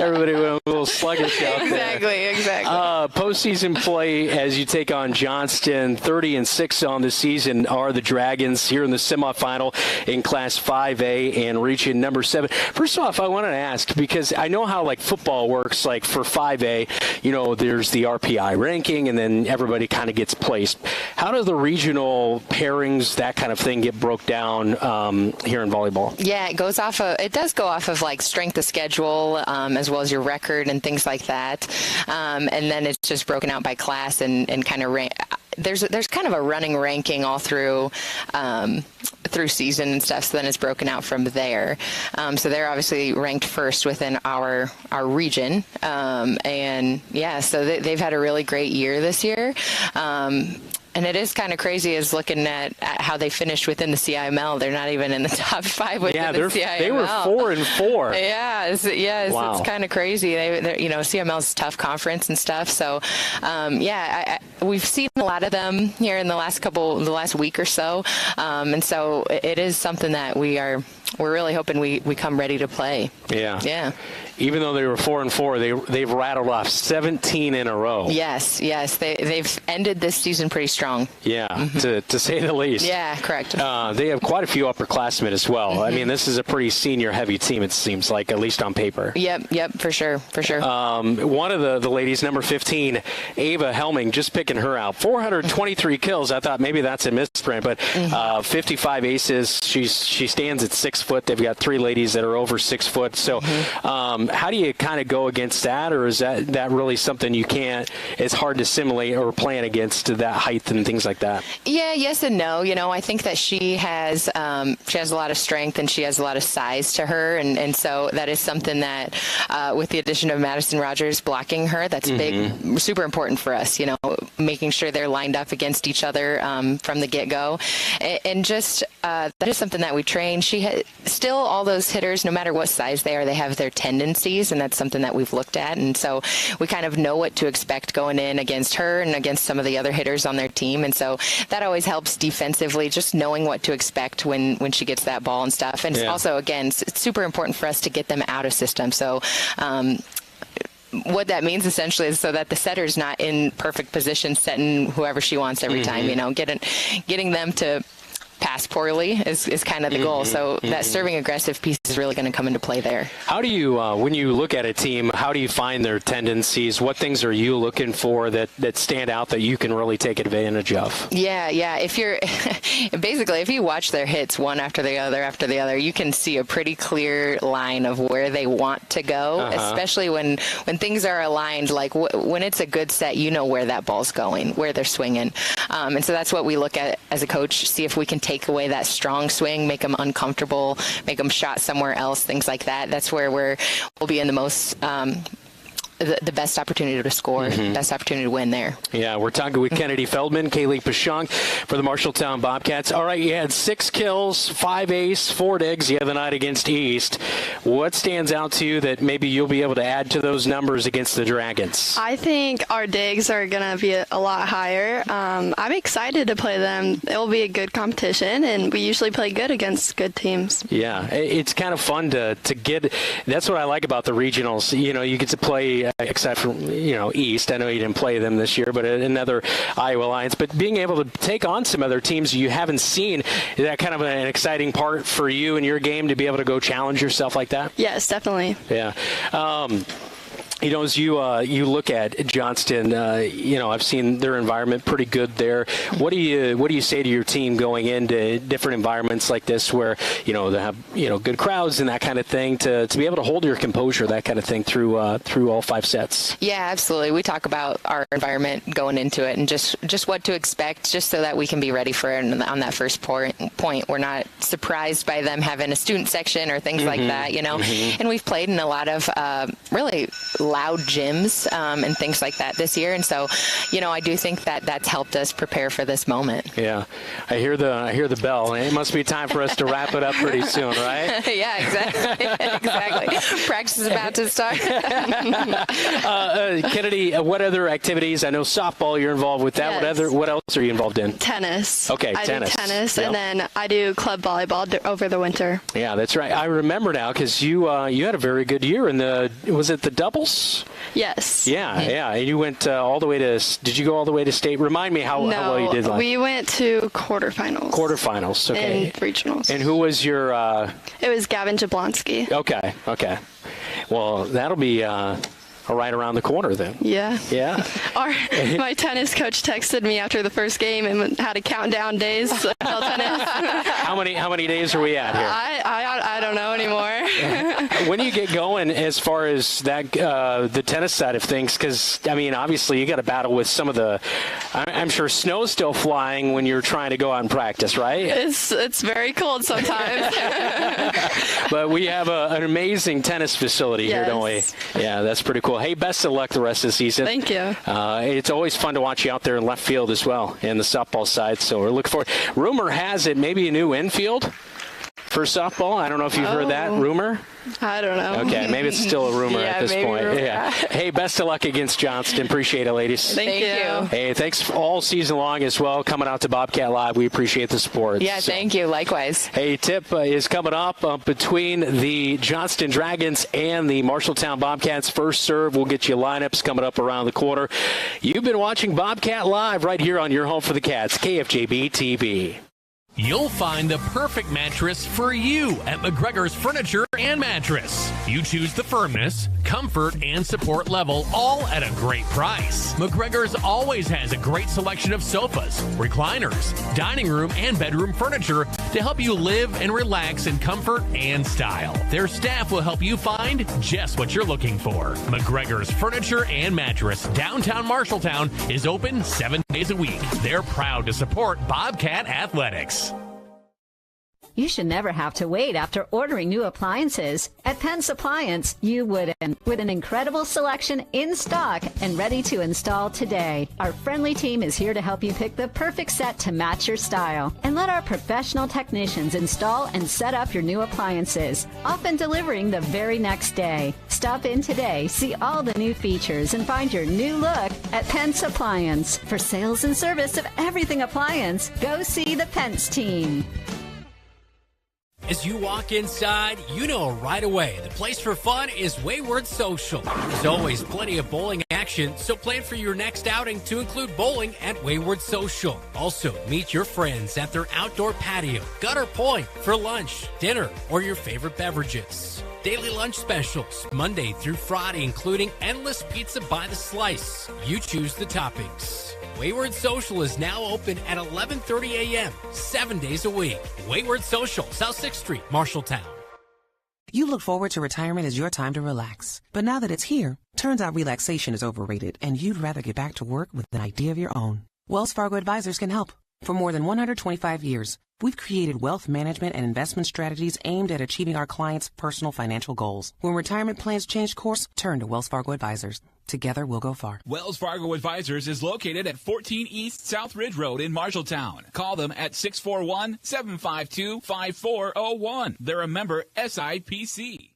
Everybody went a little sluggish out there. Exactly. Postseason play as you take on Johnston. 30-6 on the season are the Dragons here in the semifinal in Class 5A and region number 7. First off, I wanted to ask, because I know how football works. Like for 5A, there's the RPI ranking, and then everybody kind of gets placed. How do the regional pairings, that kind of thing, get broke down here in volleyball? Yeah, it does go off of strength of schedule, as well as your record and things like that. And then it's just broken out by class and kind of there's kind of a running ranking all through season and stuff. So then it's broken out from there. So they're obviously ranked first within our region. So they've had a really great year this year. And it is kind of crazy is looking at how they finished within the CIML. They're not even in the top 5 within the CIML. They were 4-4. It's kind of crazy. CIML is a tough conference and stuff. So, we've seen a lot of them here in the last week or so. And so it is something that we're really hoping we come ready to play. Yeah. Even though they were 4-4, they've rattled off 17 in a row. Yes. They've ended this season pretty strong. Yeah, to say the least. Yeah, correct. They have quite a few upperclassmen as well. I mean, this is a pretty senior-heavy team, it seems like, at least on paper. Yep, for sure. One of the ladies, number 15, Ava Helming, just picking her out. 423 kills. I thought maybe that's a misprint, but 55 aces. She stands at 6 foot. They've got 3 ladies that are over 6 foot. So how do you kind of go against that, or is that really something you can't, it's hard to simulate or plan against that height and things like that? Yeah, yes and no. I think that she has a lot of strength and she has a lot of size to her, and so that is something that with the addition of Madison Rogers blocking her, that's big, super important for us. Making sure they're lined up against each other from the get-go, and just that is something that we train. Still, all those hitters, no matter what size they are, they have their tendencies, and that's something that we've looked at, and so we kind of know what to expect going in against her and against some of the other hitters on their team, and so that always helps defensively, just knowing what to expect when she gets that ball and stuff. And also, again, it's super important for us to get them out of system. So what that means essentially is so that the setter's not in perfect position setting whoever she wants every time, getting them to pass poorly is kind of the goal. So that serving aggressive piece is really going to come into play there. How do you, when you look at a team, how do you find their tendencies? What things are you looking for that stand out that you can really take advantage of? Yeah. If you're basically, if you watch their hits one after the other, you can see a pretty clear line of where they want to go, especially when things are aligned. Like when it's a good set, where that ball's going, where they're swinging. And so that's what we look at as a coach, see if we can take away that strong swing, make them uncomfortable, make them shot somewhere else, things like that. That's where we'll be in the most the best opportunity to score, best opportunity to win there. Yeah, we're talking with Kennedy Feldman, Kaylee Pashong for the Marshalltown Bobcats. All right, you had 6 kills, 5 ace, 4 digs the other night against East. What stands out to you that maybe you'll be able to add to those numbers against the Dragons? I think our digs are going to be a lot higher. I'm excited to play them. It will be a good competition, and we usually play good against good teams. Yeah, it's kind of fun to get. That's what I like about the regionals. You get to play, except for East. I know you didn't play them this year, but another Iowa Lions. But being able to take on some other teams you haven't seen, is that kind of an exciting part for you in your game to be able to go challenge yourself like that? Yes, definitely. Yeah. As you look at Johnston, I've seen their environment pretty good there. What do you say to your team going into different environments like this, where they have good crowds and that kind of thing, to be able to hold your composure, that kind of thing through all 5 sets? Yeah, absolutely. We talk about our environment going into it and just what to expect, just so that we can be ready for it on that first point. We're not surprised by them having a student section or things like that, And we've played in a lot of really loud gyms and things like that this year, and so I do think that that's helped us prepare for this moment. Yeah, I hear the bell. It must be time for us to wrap it up pretty soon, right? Yeah, exactly. Practice is about to start. Kennedy, what other activities? I know softball you're involved with that. Yes. What else are you involved in? Tennis. Okay, I tennis. do tennis, and then I do club volleyball over the winter. Yeah, that's right. I remember now, because you had a very good year in was it the doubles? Yes. Yeah. And you went all the way to. Did you go all the way to state? Remind me how well you did. We went to quarterfinals. Quarterfinals. Okay. And regionals. And who was your? It was Gavin Jablonski. Okay. Well, that'll be. Right around the corner then. Yeah. My tennis coach texted me after the first game and had to count down days to play tennis. How many days are we at here? I don't know anymore. When do you get going as far as that the tennis side of things? Because obviously you got to battle with some of the. I'm sure snow's still flying when you're trying to go out and practice, right? It's very cold sometimes. But we have an amazing tennis facility here, don't we? Yeah, that's pretty cool. Hey, best of luck the rest of the season. Thank you. It's always fun to watch you out there in left field as well, and the softball side, so we're looking forward. Rumor has it maybe a new infield for softball. I don't know if you've heard that rumor. I don't know. Okay, maybe it's still a rumor at this point. Rumor. Yeah. Hey, best of luck against Johnston. Appreciate it, ladies. Thank you. Hey, thanks all season long as well, coming out to Bobcat Live. We appreciate the support. Yeah, thank you. Likewise. Hey, tip is coming up between the Johnston Dragons and the Marshalltown Bobcats. First serve, we'll get you lineups coming up around the corner. You've been watching Bobcat Live right here on your home for the Cats, KFJB-TV. You'll find the perfect mattress for you at McGregor's Furniture and Mattress. You choose the firmness, comfort, and support level, all at a great price. McGregor's always has a great selection of sofas, recliners, dining room, and bedroom furniture to help you live and relax in comfort and style. Their staff will help you find just what you're looking for. McGregor's Furniture and Mattress, downtown Marshalltown, is open 7 days a week. They're proud to support Bobcat Athletics. You should never have to wait after ordering new appliances. At Penn's Appliance, you wouldn't. With an incredible selection in stock and ready to install today. Our friendly team is here to help you pick the perfect set to match your style. And let our professional technicians install and set up your new appliances, often delivering the very next day. Stop in today, see all the new features, and find your new look at Penn's Appliance. For sales and service of everything appliance, go see the Pence team. As you walk inside, you know right away the place for fun is Wayward Social. There's always plenty of bowling action, so plan for your next outing to include bowling at Wayward Social. Also, meet your friends at their outdoor patio, Gutter Point, for lunch, dinner, or your favorite beverages. Daily lunch specials, Monday through Friday, including endless pizza by the slice. You choose the toppings. Wayward Social is now open at 11:30 a.m., 7 days a week. Wayward Social, South 6th Street, Marshalltown. You look forward to retirement as your time to relax. But now that it's here, turns out relaxation is overrated and you'd rather get back to work with an idea of your own. Wells Fargo Advisors can help. For more than 125 years, we've created wealth management and investment strategies aimed at achieving our clients' personal financial goals. When retirement plans change course, turn to Wells Fargo Advisors. Together, we'll go far. Wells Fargo Advisors is located at 14 East South Ridge Road in Marshalltown. Call them at 641-752-5401. They're a member SIPC.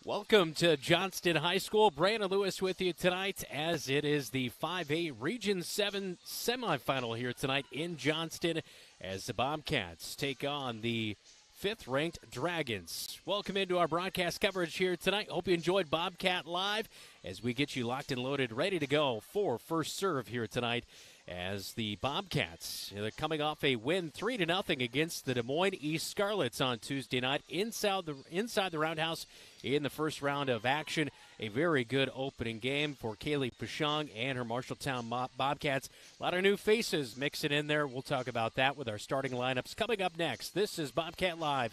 Welcome to Johnston High School. Brandon Lewis with you tonight as it is the 5A Region 7 semifinal here tonight in Johnston as the Bobcats take on the 5th-ranked Dragons. Welcome into our broadcast coverage here tonight. Hope you enjoyed Bobcat Live as we get you locked and loaded, ready to go for first serve here tonight as the Bobcats, they're coming off a win 3-0 against the Des Moines East Scarlets on Tuesday night inside the Roundhouse in the first round of action. A very good opening game for Kaylee Pashong and her Marshalltown Bobcats. A lot of new faces mixing in there. We'll talk about that with our starting lineups coming up next. This is Bobcat Live,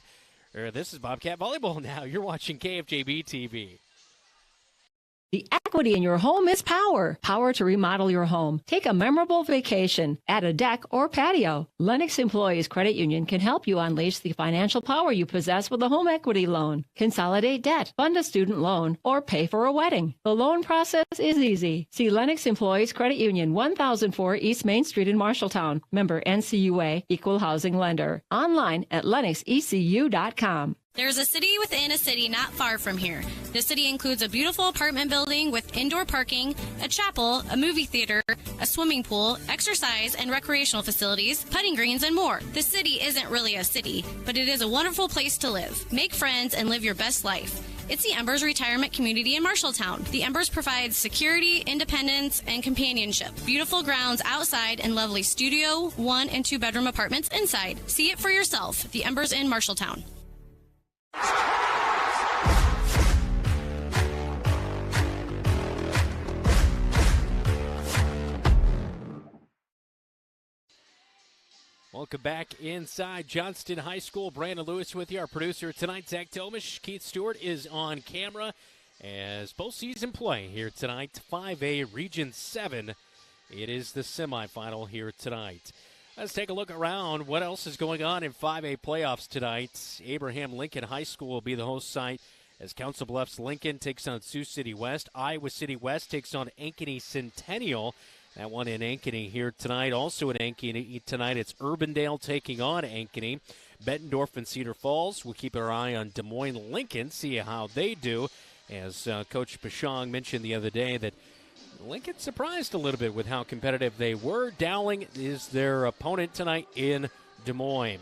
or this is Bobcat Volleyball now. You're watching KFJB-TV. The equity in your home is power. Power to remodel your home. Take a memorable vacation. Add a deck or patio. Lennox Employees Credit Union can help you unleash the financial power you possess with a home equity loan. Consolidate debt, fund a student loan, or pay for a wedding. The loan process is easy. See Lennox Employees Credit Union, 1004 East Main Street in Marshalltown. Member NCUA, Equal Housing Lender. Online at lennoxecu.com. There's a city within a city not far from here. This city includes a beautiful apartment building with indoor parking, a chapel, a movie theater, a swimming pool, exercise and recreational facilities, putting greens, and more. This city isn't really a city, but it is a wonderful place to live. Make friends and live your best life. It's the Embers Retirement Community in Marshalltown. The Embers provides security, independence, and companionship. Beautiful grounds outside and lovely studio, 1- and 2-bedroom apartments inside. See it for yourself. The Embers in Marshalltown. Welcome back inside Johnston High School. Brandon Lewis with you, our producer tonight, Zach Tomish. Keith Stewart is on camera as postseason play here tonight. 5A Region 7. It is the semifinal here tonight. Let's take a look around what else is going on in 5A playoffs tonight. Abraham Lincoln High School will be the host site as Council Bluffs Lincoln takes on Sioux City West. Iowa City West takes on Ankeny Centennial. That one in Ankeny here tonight. Also in Ankeny tonight, it's Urbandale taking on Ankeny. Bettendorf and Cedar Falls. We'll keep our eye on Des Moines Lincoln, see how they do. As Coach Pashong mentioned the other day that Lincoln surprised a little bit with how competitive they were. Dowling is their opponent tonight in Des Moines.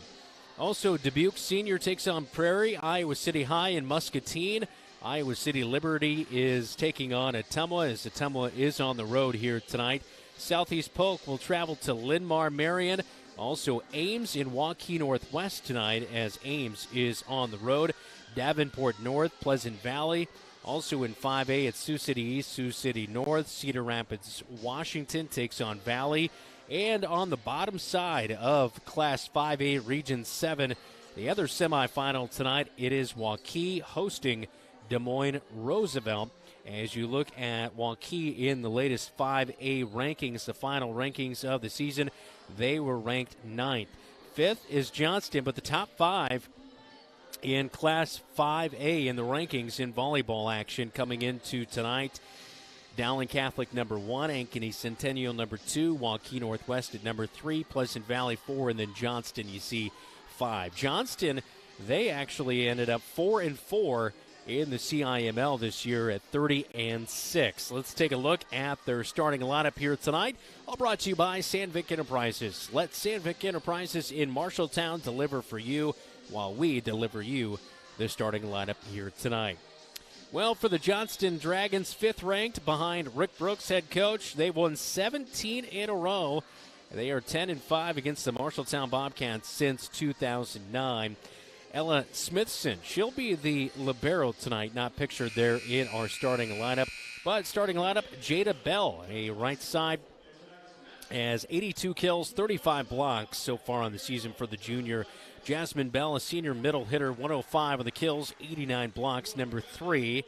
Also, Dubuque Senior takes on Prairie. Iowa City High and Muscatine. Iowa City Liberty is taking on Ottumwa, as Ottumwa is on the road here tonight. Southeast Polk will travel to Linn-Mar Marion. Also, Ames in Waukee Northwest tonight, as Ames is on the road. Davenport North, Pleasant Valley. Also in 5A, it's Sioux City East, Sioux City North. Cedar Rapids, Washington takes on Valley. And on the bottom side of Class 5A Region 7, the other semifinal tonight, it is Waukee hosting Des Moines Roosevelt. As you look at Waukee in the latest 5A rankings, the final rankings of the season, they were ranked 9th. 5th is Johnston, but the top 5 in Class 5A in the rankings in volleyball action coming into tonight. Dowling Catholic number 1, Ankeny Centennial number 2, Waukee Northwest at number 3, Pleasant Valley 4, and then Johnston you see 5. Johnston, they actually ended up 4-4 in the CIML this year at 30-6. Let's take a look at their starting lineup here tonight. All brought to you by Sandvik Enterprises. Let Sandvik Enterprises in Marshalltown deliver for you while we deliver you the starting lineup here tonight. Well, for the Johnston Dragons, 5th ranked behind Rick Brooks, head coach. They've won 17 in a row. They are 10-5 against the Marshalltown Bobcats since 2009. Ella Smithson, she'll be the libero tonight, not pictured there in our starting lineup. But starting lineup, Jada Bell, a right side, has 82 kills, 35 blocks so far on the season for the junior. Jasmine Bell, a senior middle hitter, 105 on the kills, 89 blocks, number 3.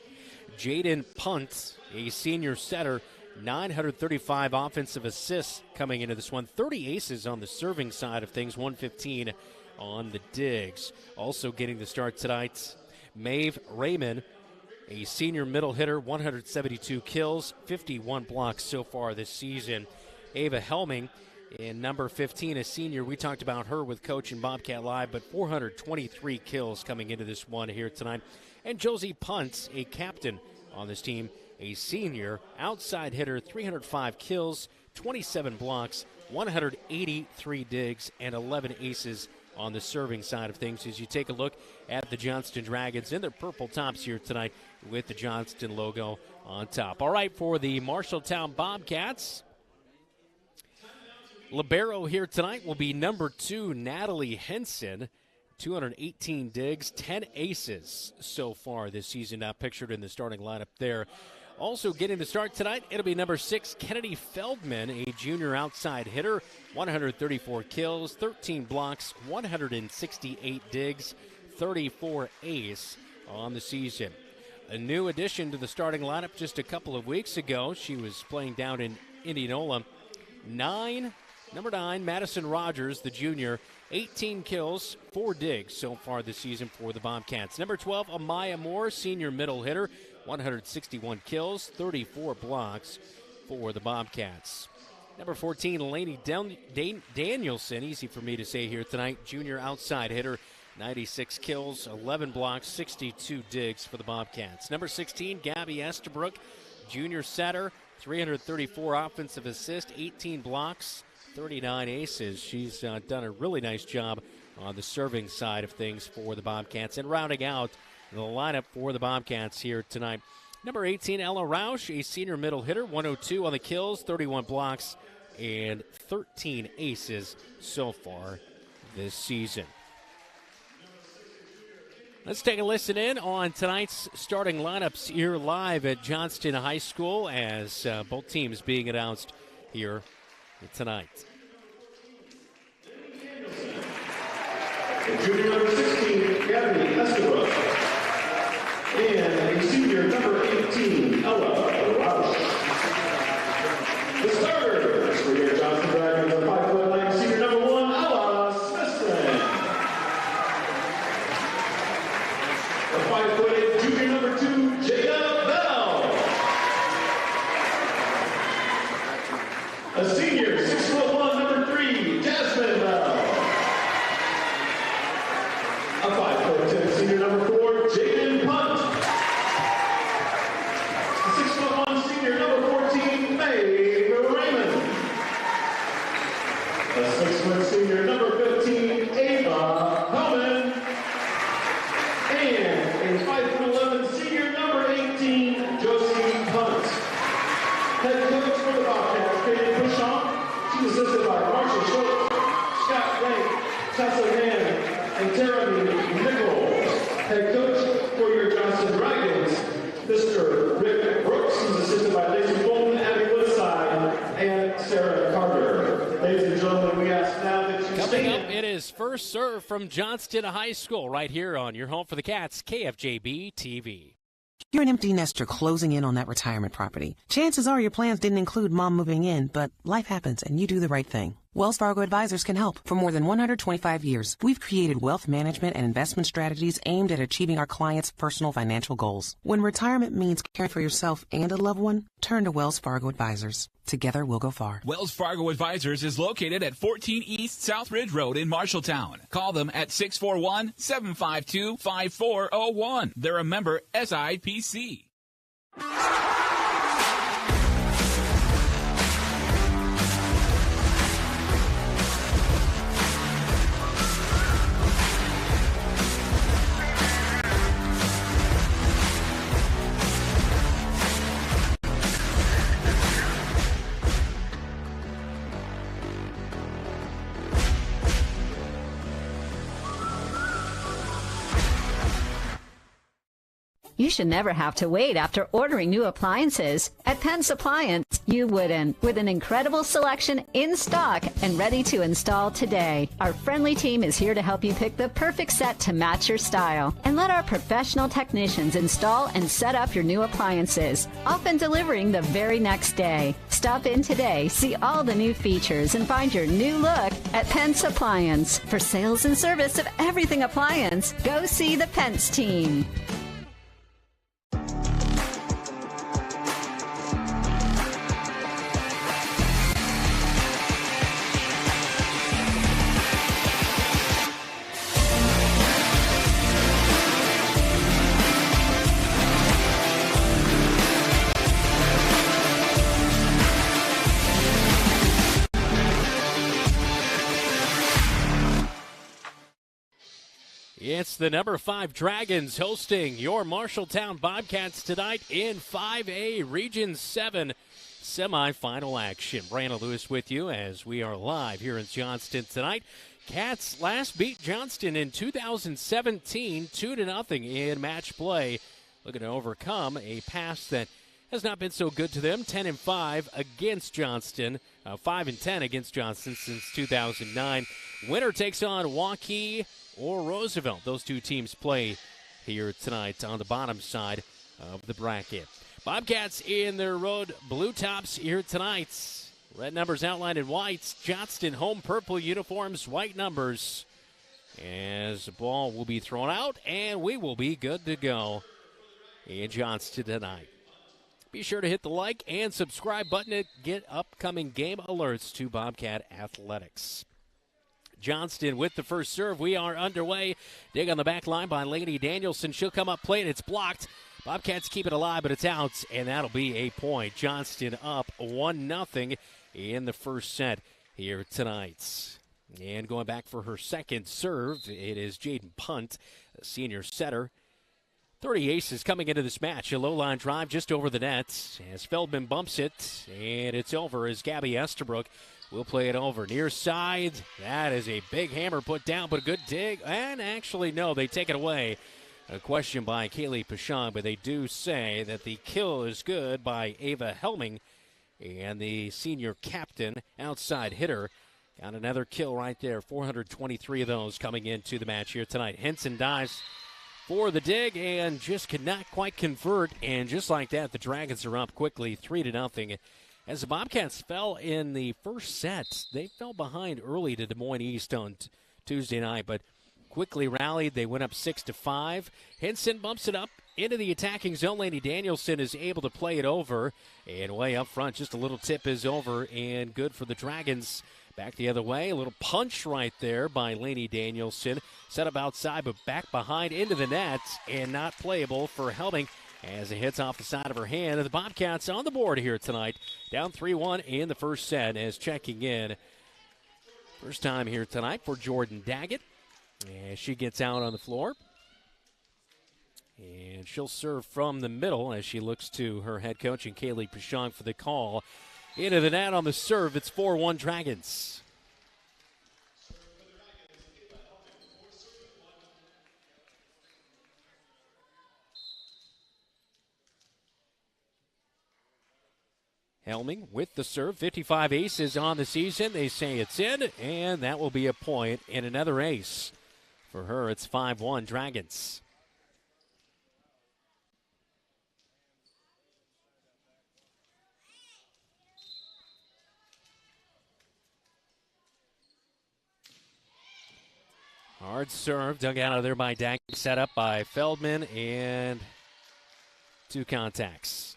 Jaden Punt, a senior setter, 935 offensive assists coming into this one. 30 aces on the serving side of things, 115 on the digs. Also getting the start tonight, Maeve Raymond, a senior middle hitter, 172 kills, 51 blocks so far this season. Ava Helming, in number 15, a senior. We talked about her with Coach and Bobcat Live, but 423 kills coming into this one here tonight. And Josie Punt, a captain on this team, a senior, outside hitter, 305 kills, 27 blocks, 183 digs, and 11 aces on the serving side of things as you take a look at the Johnston Dragons in their purple tops here tonight with the Johnston logo on top. All right, for the Marshalltown Bobcats, libero here tonight will be number 2, Natalie Henson. 218 digs, 10 aces so far this season, not pictured in the starting lineup there. Also getting the start tonight, it'll be number 6, Kennedy Feldman, a junior outside hitter, 134 kills, 13 blocks, 168 digs, 34 ace on the season. A new addition to the starting lineup just a couple of weeks ago. She was playing down in Indianola. Number 9, Madison Rogers, the junior, 18 kills, 4 digs so far this season for the Bobcats. Number 12, Amaya Moore, senior middle hitter, 161 kills, 34 blocks for the Bobcats. Number 14, Lainey Danielson, easy for me to say here tonight, junior outside hitter, 96 kills, 11 blocks, 62 digs for the Bobcats. Number 16, Gabby Estabrook, junior setter, 334 offensive assists, 18 blocks, 39 aces. She's done a really nice job on the serving side of things for the Bobcats. And rounding out the lineup for the Bobcats here tonight, number 18, Ella Rausch, a senior middle hitter, 102 on the kills, 31 blocks, and 13 aces so far this season. Let's take a listen in on tonight's starting lineups here live at Johnston High School as both teams being announced here tonight. Junior number 16, Gabby Estabrook. And a senior number 18, Ella Rausch. The starters for your Johnston Dragons are 5'9", senior number 1, Ella Smithson. The 5'8", junior number 2, Jada Bell. A senior, 6'1", number 3, Jasmine Bell. A 5'10", senior number 4, Jaden Punt. A 6'1", senior number 14, and Jeremy Nichols. Head coach for your Johnston Dragons, Mr. Rick Brooks, who's assisted by Lacey Bolton, Abby Woodside, and Sarah Carter. Ladies and gentlemen, we ask now that you Coming up, it is first serve from Johnston High School right here on your home for the Cats, KFJB-TV. You're an empty nester closing in on that retirement property. Chances are your plans didn't include mom moving in, but life happens and you do the right thing. Wells Fargo Advisors can help. For more than 125 years, we've created wealth management and investment strategies aimed at achieving our clients' personal financial goals. When retirement means caring for yourself and a loved one, turn to Wells Fargo Advisors. Together, we'll go far. Wells Fargo Advisors is located at 14 East South Ridge Road in Marshalltown. Call them at 641-752-5401. They're a member SIPC. You should never have to wait after ordering new appliances. At Penn's Appliance, you wouldn't. With an incredible selection in stock and ready to install today. Our friendly team is here to help you pick the perfect set to match your style. And let our professional technicians install and set up your new appliances, often delivering the very next day. Stop in today, see all the new features, and find your new look at Penn's Appliance. For sales and service of everything appliance, go see the Pence team. It's the number 5 Dragons hosting your Marshalltown Bobcats tonight in 5A Region 7 semifinal action. Brandon Lewis with you as we are live here in Johnston tonight. Cats last beat Johnston in 2017, 2-0 in match play. Looking to overcome a past that has not been so good to them. 10-5 against Johnston, 5-10 against Johnston since 2009. Winner takes on Waukee or Roosevelt. Those two teams play here tonight on the bottom side of the bracket. Bobcats in their road blue tops here tonight. Red numbers outlined in white. Johnston home purple uniforms, white numbers. As the ball will be thrown out, and we will be good to go in Johnston tonight. Be sure to hit the like and subscribe button to get upcoming game alerts to Bobcat Athletics. Johnston with the first serve. We are underway. Dig on the back line by Lady Danielson. She'll come up plate. It's blocked. Bobcats keep it alive, but it's out, and that'll be a point. Johnston up 1-0 in the first set here tonight. And going back for her second serve, it is Jaden Punt, a senior setter. 30 aces coming into this match. A low-line drive just over the net as Feldman bumps it, and it's over as Gabby Estabrook will play it over. Near side, that is a big hammer put down, but a good dig. And actually, no, they take it away. A question by Kaylee Pashon, but they do say that the kill is good by Ava Helming. And the senior captain, outside hitter, got another kill right there. 423 of those coming into the match here tonight. Henson dives for the dig and just could not quite convert. And just like that, the Dragons are up quickly, 3-0. As the Bobcats fell in the first set, they fell behind early to Des Moines East on Tuesday night, but quickly rallied. They went up 6-5. Henson bumps it up into the attacking zone. Lady Danielson is able to play it over, and way up front, just a little tip is over, and good for the Dragons. Back the other way, a little punch right there by Lady Danielson. Set up outside, but back behind into the net, and not playable for Helming as it hits off the side of her hand. And the Bobcats on the board here tonight, down 3-1 in the first set, as checking in. First time here tonight for Jordan Daggett, as she gets out on the floor. And she'll serve from the middle as she looks to her head coach and Kaylee Pashon for the call. Into the net on the serve, it's 4-1 Dragons. Helming with the serve, 55 aces on the season. They say it's in, and that will be a point and another ace. For her, it's 5-1 Dragons. Hard serve, dug out of there by Daggett, set up by Feldman, and 2 contacts.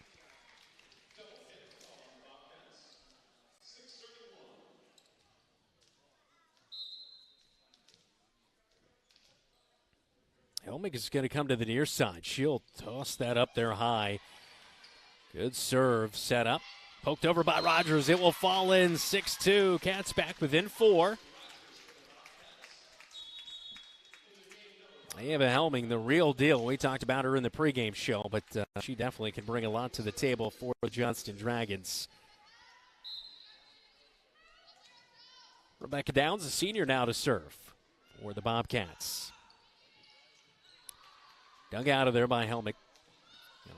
Helmig is going to come to the near side. She'll toss that up there high. Good serve set up. Poked over by Rogers. It will fall in 6-2. Cats back within 4. Ava Helming, the real deal. We talked about her in the pregame show, but she definitely can bring a lot to the table for the Johnston Dragons. Rebecca Downs, a senior now to serve for the Bobcats. Dug out of there by Helmig.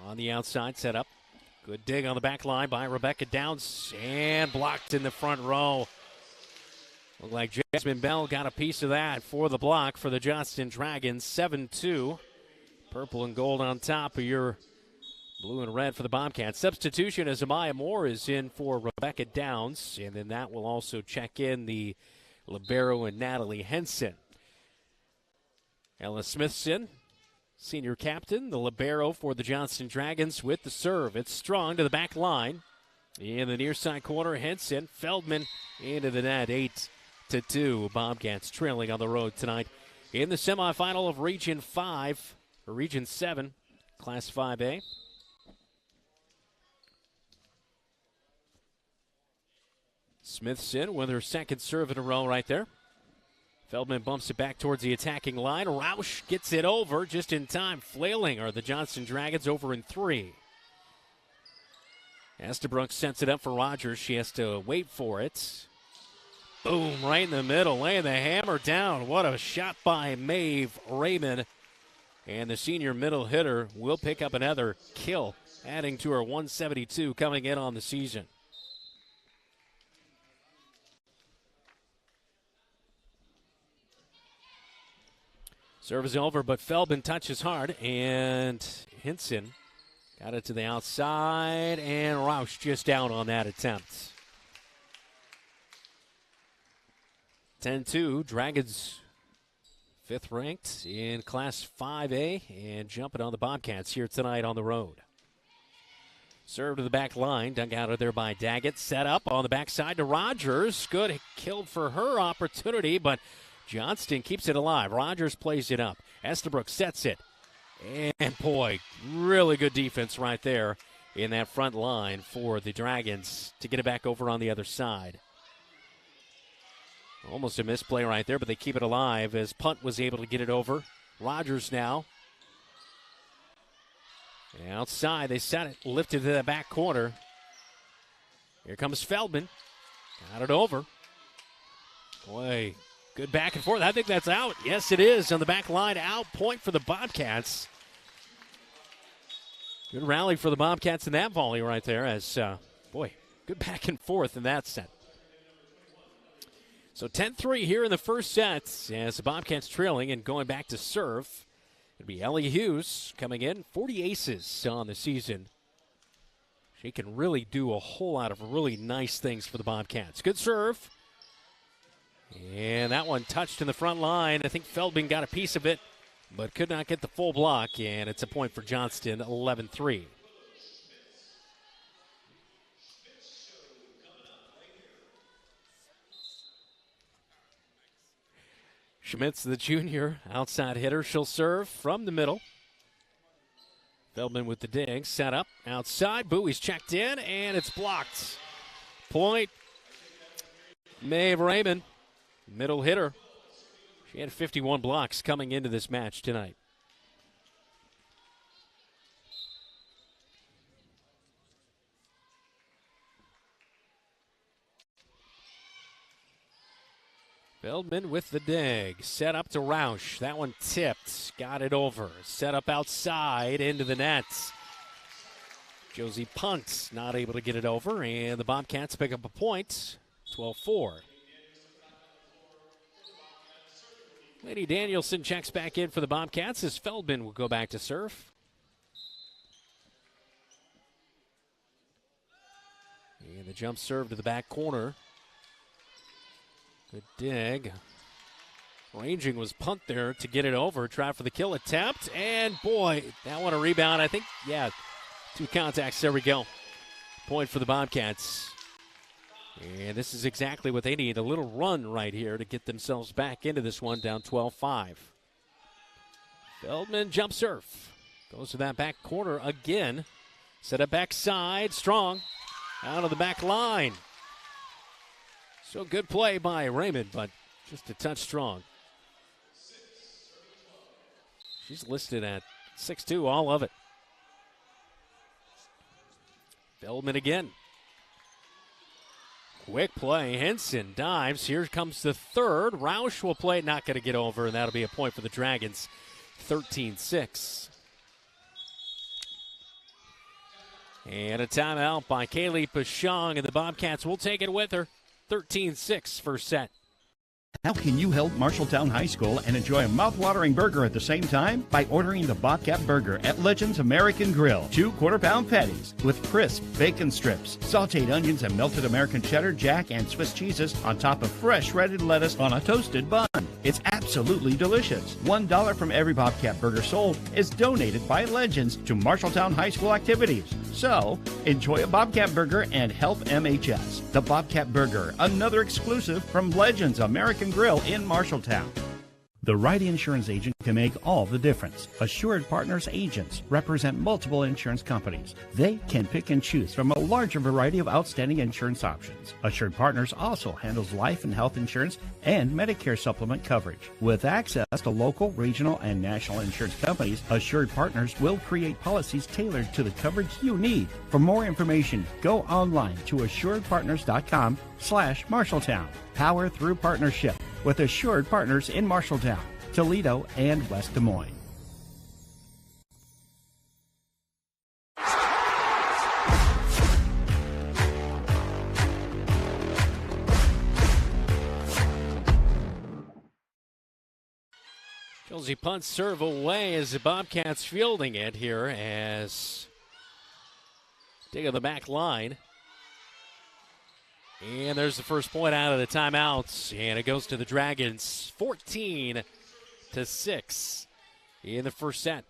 On the outside, set up. Good dig on the back line by Rebecca Downs, and blocked in the front row. Looked like Jasmine Bell got a piece of that for the block for the Johnston Dragons. 7-2. Purple and gold on top of your blue and red for the Bobcats. Substitution as Amaya Moore is in for Rebecca Downs, and then that will also check in the libero and Natalie Henson. Ella Smithson, senior captain, the libero for the Johnston Dragons with the serve. It's strong to the back line. In the near side corner, Henson, Feldman into the net, 8-2. Bobcats trailing on the road tonight in the semifinal of Region 5, or Region 7, Class 5A. Smithson with her second serve in a row right there. Feldman bumps it back towards the attacking line. Roush gets it over just in time. Flailing are the Johnston Dragons over in 3. Estabrook sets it up for Rogers. She has to wait for it. Boom, right in the middle, laying the hammer down. What a shot by Maeve Raymond. And the senior middle hitter will pick up another kill, adding to her 172 coming in on the season. Serve is over, but Feldman touches hard, and Henson got it to the outside, and Roush just down on that attempt. 10-2, Dragons 5th ranked in Class 5A, and jumping on the Bobcats here tonight on the road. Serve to the back line, dug out of there by Daggett. Set up on the backside to Rogers. Good kill for her opportunity, but Johnston keeps it alive. Rogers plays it up. Estabrook sets it. And boy, really good defense right there in that front line for the Dragons to get it back over on the other side. Almost a misplay right there, but they keep it alive as Punt was able to get it over. Rogers now. Outside, they set it, lifted to the back corner. Here comes Feldman. Got it over. Boy, good back and forth. I think that's out. Yes, it is on the back line. Out, point for the Bobcats. Good rally for the Bobcats in that volley right there as, boy, good back and forth in that set. So 10-3 here in the first set as the Bobcats trailing and going back to serve. It'll be Ellie Hughes coming in, 40 aces on the season. She can really do a whole lot of really nice things for the Bobcats. Good serve. And that one touched in the front line. I think Feldman got a piece of it, but could not get the full block, and it's a point for Johnston, 11-3. Schmitz, the junior, outside hitter. She'll serve from the middle. Feldman with the dig, set up, outside. Bowie's checked in, and it's blocked. Point, Maeve Raymond, middle hitter. She had 51 blocks coming into this match tonight. Feldman with the dig. Set up to Roush. That one tipped. Got it over. Set up outside into the nets. Josie punts, not able to get it over, and the Bobcats pick up a point, 12-4. Lady Danielson checks back in for the Bobcats as Feldman will go back to serve. And the jump serve to the back corner. Good dig. Ranging was punt there to get it over. Try for the kill attempt. And boy, that one a rebound. I think, yeah, 2 contacts. There we go. Point for the Bobcats. And this is exactly what they need. A little run right here to get themselves back into this one, down 12-5. Feldman jump serve. Goes to that back corner again. Set up backside. Strong. Out of the back line. So good play by Raymond, but just a touch strong. She's listed at 6'2", all of it. Feldman again. Quick play. Henson dives. Here comes the third. Roush will play. Not going to get over, and that'll be a point for the Dragons. 13-6. And a timeout by Kaylee Pashong, and the Bobcats will take it with her. 13-6 first set. How can you help Marshalltown High School and enjoy a mouth-watering burger at the same time? By ordering the Bobcat Burger at Legends American Grill. 2 quarter-pound patties with crisp bacon strips, sauteed onions, and melted American cheddar, jack, and Swiss cheeses on top of fresh shredded lettuce on a toasted bun. It's absolutely delicious. $1 from every Bobcat Burger sold is donated by Legends to Marshalltown High School activities. So, enjoy a Bobcat Burger and help MHS. The Bobcat Burger, another exclusive from Legends American Grill in Marshalltown. The right insurance agent can make all the difference. Assured Partners agents represent multiple insurance companies. They can pick and choose from a larger variety of outstanding insurance options. Assured Partners also handles life and health insurance and Medicare supplement coverage. With access to local, regional, and national insurance companies, Assured Partners will create policies tailored to the coverage you need. For more information, go online to assuredpartners.com/Marshalltown. Power through partnership with Assured Partners in Marshalltown, Toledo, and West Des Moines. Chelsea punts serve away as the Bobcats fielding it here as dig on the back line. And there's the first point out of the timeouts, and it goes to the Dragons, 14-6 in the first set.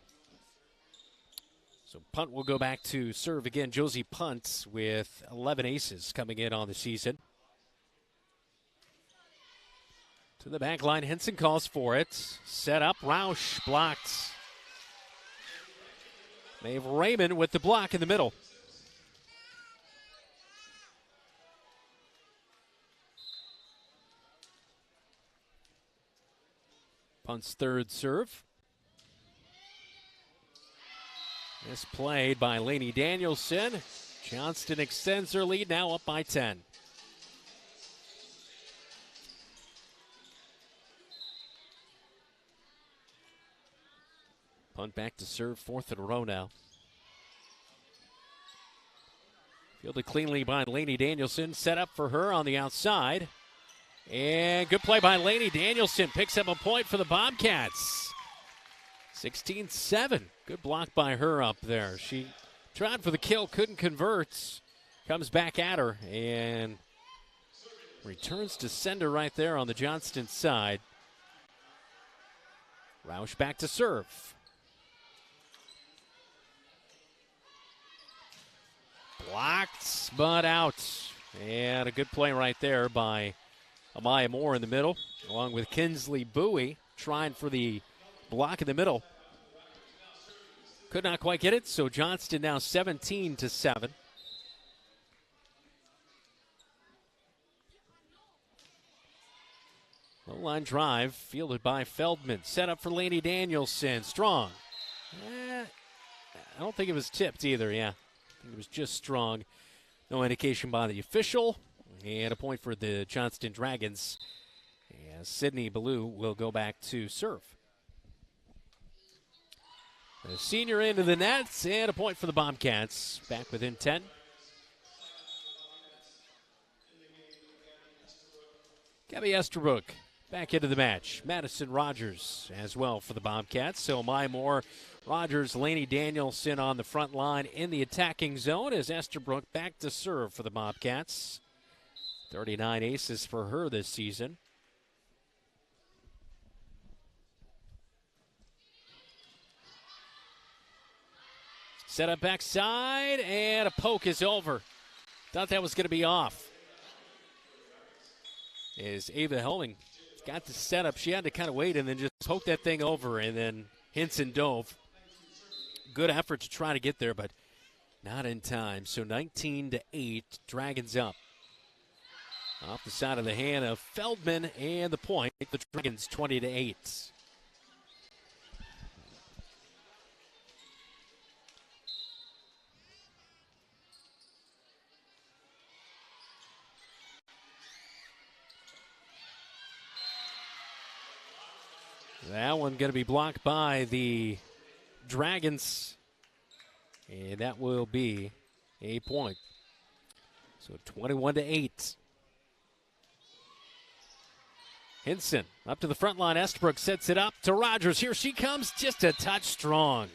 So punt will go back to serve again. Josie punts with 11 aces coming in on the season. To the back line, Henson calls for it. Set up, Roush blocked. They have Raymond with the block in the middle. Punt's third serve. This played by Lainey Danielson. Johnston extends her lead, now up by 10. Punt back to serve, 4th in a row now. Fielded cleanly by Lainey Danielson. Set up for her on the outside. And good play by Lainey Danielson. Picks up a point for the Bobcats. 16-7. Good block by her up there. She tried for the kill, couldn't convert. Comes back at her and returns to sender right there on the Johnston side. Roush back to serve. Blocked, but out. And a good play right there by Amaya Moore in the middle, along with Kinsley Bowie, trying for the block in the middle. Could not quite get it, so Johnston now 17-7. Low line drive, fielded by Feldman. Set up for Lainey Danielson. Strong. I don't think it was tipped either, yeah. I think it was just strong. No indication by the official. And a point for the Johnston Dragons. And Sydney Ballou will go back to serve. The senior into the nets, and a point for the Bobcats. Back within 10. Gabby Estabrook back into the match. Madison Rogers as well for the Bobcats. So Maya Moore, Rogers, Lainey Danielson on the front line in the attacking zone as Estabrook back to serve for the Bobcats. 39 aces for her this season. Set up backside, and a poke is over. Thought that was going to be off. As Ava Helming got the setup, she had to kind of wait and then just poke that thing over, and then Hinson dove. Good effort to try to get there, but not in time. So 19-8, Dragons up. Off the side of the hand of Feldman, and the point, the Dragons 20-8. That one going to be blocked by the Dragons, and that will be a point. So 21-8. Hinson up to the front line. Estabrook sets it up to Rogers. Here she comes, just a touch strong.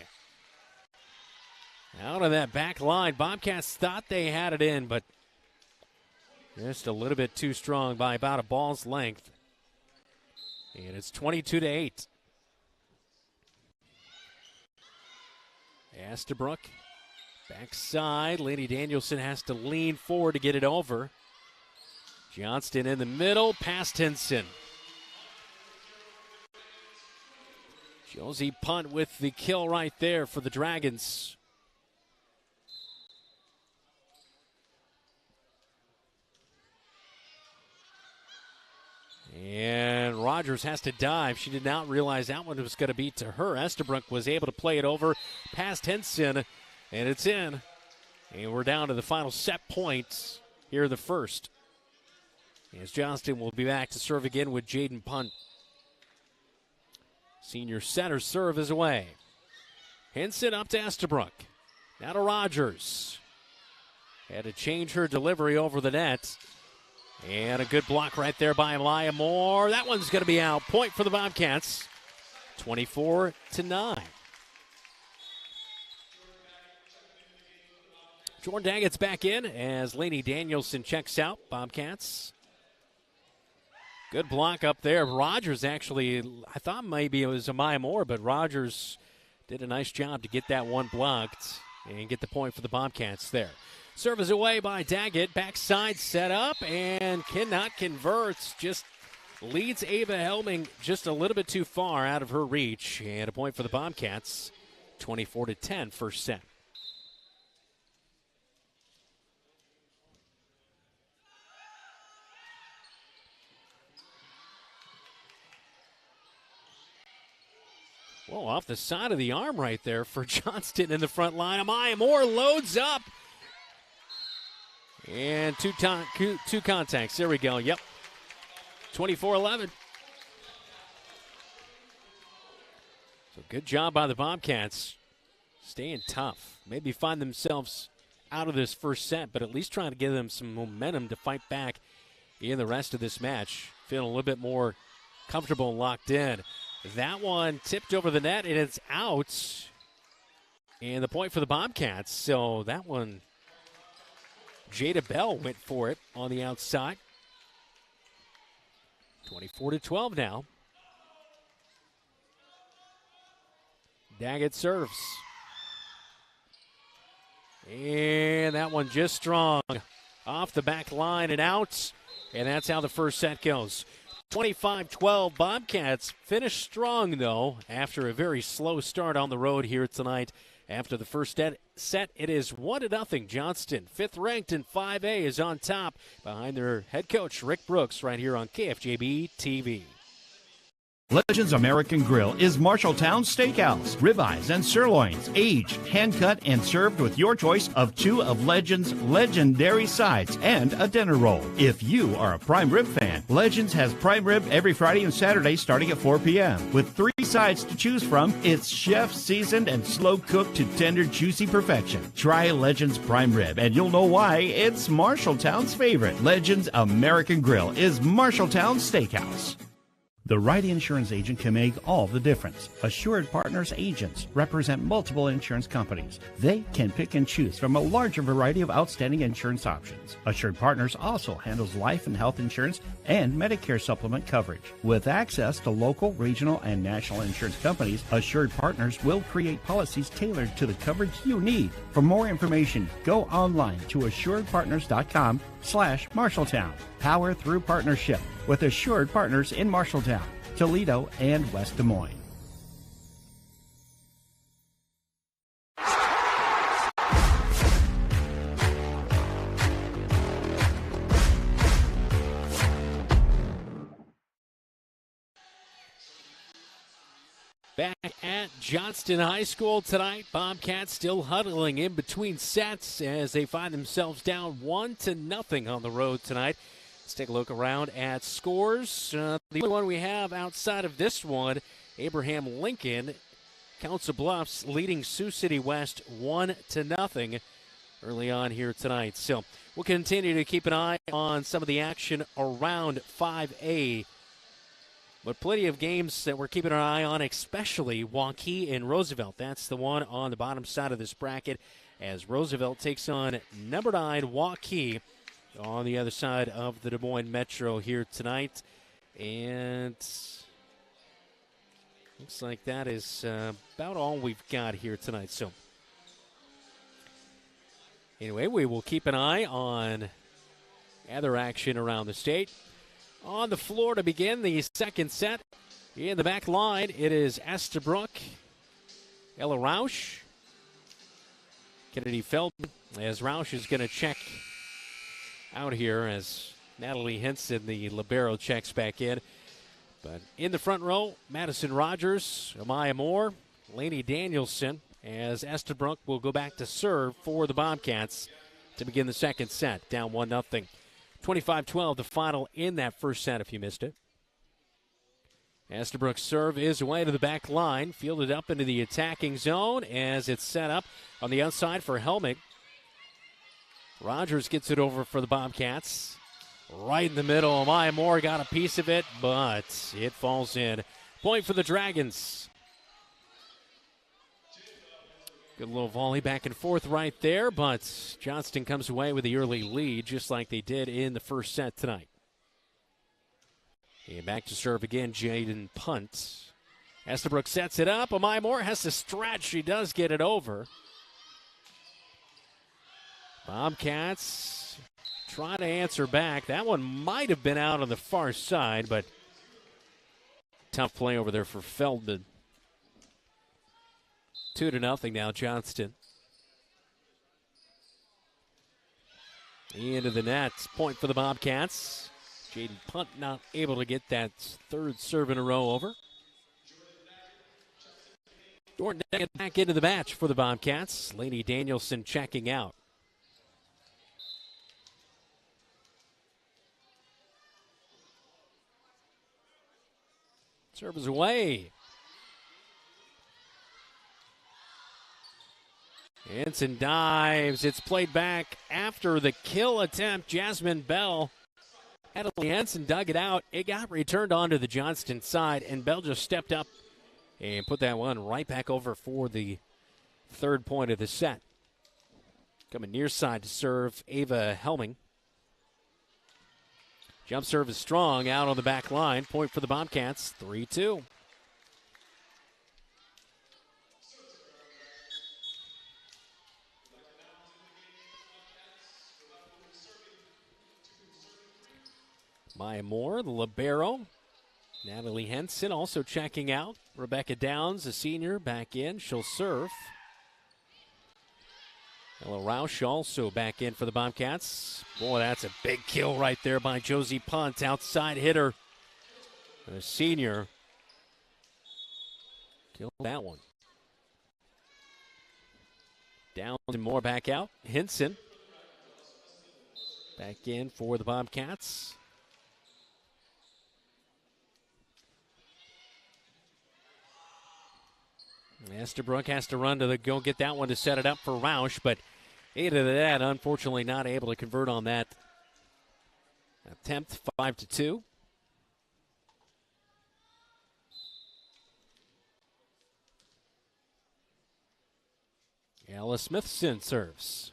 Out of that back line. Bobcats thought they had it in, but just a little bit too strong by about a ball's length. And it's 22-8. Estabrook, backside. Lainey Danielson has to lean forward to get it over. Johnston in the middle, past Hinson. Josie Punt with the kill right there for the Dragons. And Rogers has to dive. She did not realize that one was going to be to her. Estabrook was able to play it over past Hinson, and it's in. And we're down to the final set points here in the first. As Johnston will be back to serve again with Jaden Punt. Senior center serve is away. Hinson up to Estabrook. Now to Rogers. Had to change her delivery over the net. And a good block right there by Maya Moore. That one's going to be out. Point for the Bobcats. 24-9. Jordan Daggett's back in as Lainey Danielson checks out. Bobcats. Good block up there. Rogers actually, I thought maybe it was a Maya Moore, but Rogers did a nice job to get that one blocked and get the point for the Bobcats there. Serve is away by Daggett. Backside set up and cannot convert. Just leads Ava Helming just a little bit too far out of her reach. And a point for the Bobcats. 24-10 first set. Whoa, off the side of the arm right there for Johnston in the front line. Amaya Moore loads up. And two contacts. There we go. Yep. 24-11. So good job by the Bobcats. Staying tough. Maybe find themselves out of this first set, but at least trying to give them some momentum to fight back in the rest of this match. Feeling a little bit more comfortable and locked in. That one tipped over the net, and it's out. And the point for the Bobcats. So that one, Jada Bell went for it on the outside. 24-12 now. Daggett serves. And that one just strong. Off the back line and out. And that's how the first set goes. 25-12. Bobcats finish strong, though, after a very slow start on the road here tonight. After the first set, it is 1-0. Johnston, 5th ranked in 5A, is on top behind their head coach, Rick Brooks, right here on KFJB-TV. Legends American Grill is Marshalltown Steakhouse. Ribeyes and sirloins, aged, hand-cut, and served with your choice of 2 of Legends' legendary sides and a dinner roll. If you are a prime rib fan, Legends has prime rib every Friday and Saturday starting at 4 p.m. With 3 sides to choose from, it's chef-seasoned and slow-cooked to tender, juicy perfection. Try Legends Prime Rib, and you'll know why it's Marshalltown's favorite. Legends American Grill is Marshalltown Steakhouse. The right insurance agent can make all the difference. Assured Partners agents represent multiple insurance companies. They can pick and choose from a larger variety of outstanding insurance options. Assured Partners also handles life and health insurance and Medicare supplement coverage. With access to local, regional, and national insurance companies, Assured Partners will create policies tailored to the coverage you need. For more information, go online to assuredpartners.com/Marshalltown. Power through partnership with Assured Partners in Marshalltown, Toledo, and West Des Moines. Back at Johnston High School tonight, Bobcats still huddling in between sets as they find themselves down 1-0 on the road tonight. Let's take a look around at scores. The only one we have outside of this one, Abraham Lincoln, Council Bluffs leading Sioux City West 1-0 early on here tonight. So we'll continue to keep an eye on some of the action around 5A. But plenty of games that we're keeping our eye on, especially Waukee and Roosevelt. That's the one on the bottom side of this bracket as Roosevelt takes on number 9 Waukee on the other side of the Des Moines Metro here tonight. And looks like that is about all we've got here tonight. So anyway, we will keep an eye on other action around the state. On the floor to begin the second set. In the back line, it is Estabrook, Ella Rausch, Kennedy Feldman, as Rausch is going to check out here as Natalie Henson, the libero, checks back in. But in the front row, Madison Rogers, Amaya Moore, Lainey Danielson, as Estabrook will go back to serve for the Bobcats to begin the second set, down 1-0. 25-12 the final in that first set if you missed it. Estabrook's serve is away to the back line, fielded up into the attacking zone as it's set up on the outside for Helmick. Rogers gets it over for the Bobcats. Right in the middle, Amaya Moore got a piece of it, but it falls in. Point for the Dragons. Good little volley back and forth right there, but Johnston comes away with the early lead, just like they did in the first set tonight. And back to serve again, Jaden Punt. Estabrook sets it up. Amaya Moore has to stretch. She does get it over. Bobcats trying to answer back. That one might have been out on the far side, but tough play over there for Feldman. 2-0 now, Johnston. Into the net. Point for the Bobcats. Jaden Punt not able to get that third serve in a row over. Jordan back into the match for the Bobcats. Lainey Danielson checking out. Serve is away. Henson dives. It's played back after the kill attempt. Jasmine Bell. Natalie Henson dug it out. It got returned onto the Johnston side, and Bell just stepped up and put that one right back over for the third point of the set. Coming near side to serve, Ava Helming. Jump serve is strong out on the back line. Point for the Bobcats, 3-2. Maya Moore, the libero. Natalie Henson also checking out. Rebecca Downs, a senior, back in. She'll serve. Ella Rausch also back in for the Bobcats. Boy, that's a big kill right there by Josie Punt. Outside hitter. The senior Kill that one. Down and more back out. Hinson back in for the Bobcats. Estabrook has to run to go get that one to set it up for Roush, but either of that, unfortunately, not able to convert on that attempt. 5-2. Ella Smithson serves.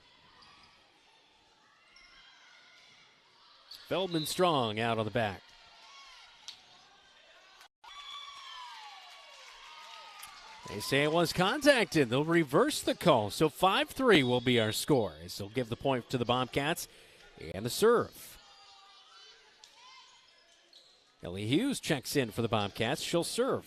Feldman Strong out on the back. They say it was contacted. They'll reverse the call. So 5-3 will be our score, as they'll give the point to the Bobcats and the serve. Ellie Hughes checks in for the Bobcats. She'll serve.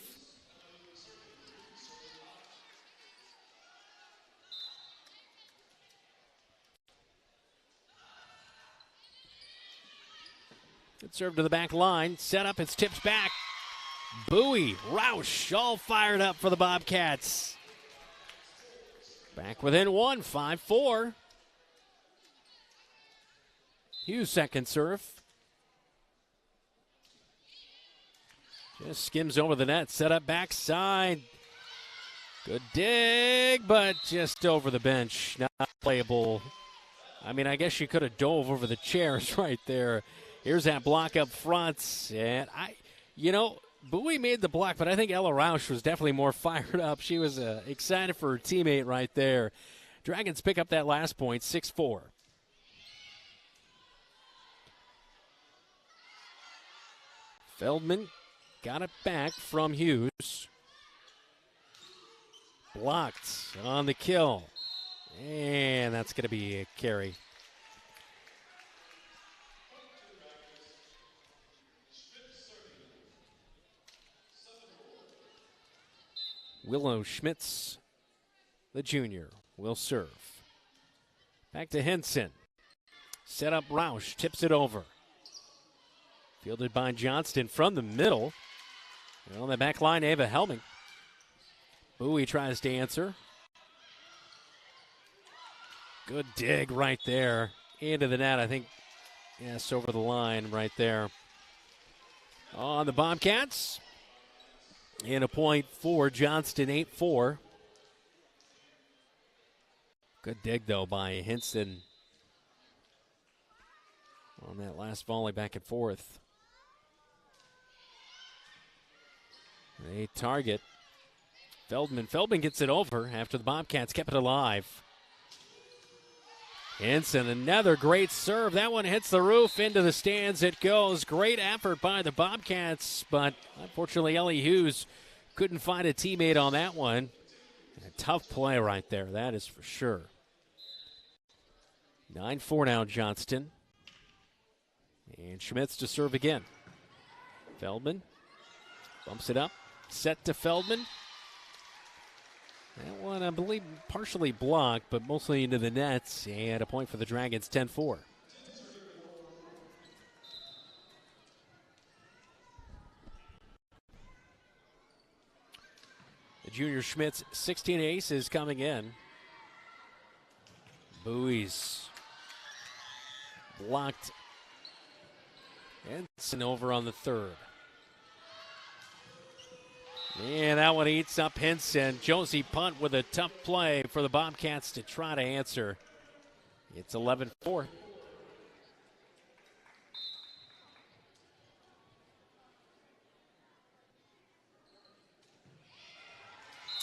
Good serve to the back line. Set up, it's tipped back. Bowie, Roush, all fired up for the Bobcats. Back within one, 5-4. Hughes second serve. Just skims over the net, set up backside. Good dig, but just over the bench. Not playable. I mean, I guess she could have dove over the chairs right there. Here's that block up front. And Bowie made the block, but I think Ella Roush was definitely more fired up. She was excited for her teammate right there. Dragons pick up that last point, 6-4. Feldman got it back from Hughes. Blocked on the kill. And that's going to be a carry. Willow Schmitz, the junior, will serve. Back to Henson. Set up Roush, tips it over. Fielded by Johnston from the middle. And on the back line, Ava Helming. Bowie tries to answer. Good dig right there. Into the net, I think. Yes, over the line right there. On the Bobcats. And a point for Johnston, 8-4. Good dig, though, by Hinson on that last volley back and forth. A target. Feldman gets it over after the Bobcats kept it alive. Hinson, another great serve. That one hits the roof, into the stands it goes. Great effort by the Bobcats, but unfortunately Ellie Hughes couldn't find a teammate on that one. A tough play right there, that is for sure. 9-4 now, Johnston. And Schmitz to serve again. Feldman bumps it up. Set to Feldman. That one, I believe, partially blocked, but mostly into the nets. And a point for the Dragons, 10-4. The junior Schmitz, 16 aces coming in. Bowie's blocked. Henson over on the third. And that one eats up Henson. Josie Punt with a tough play for the Bobcats to try to answer. It's 11-4.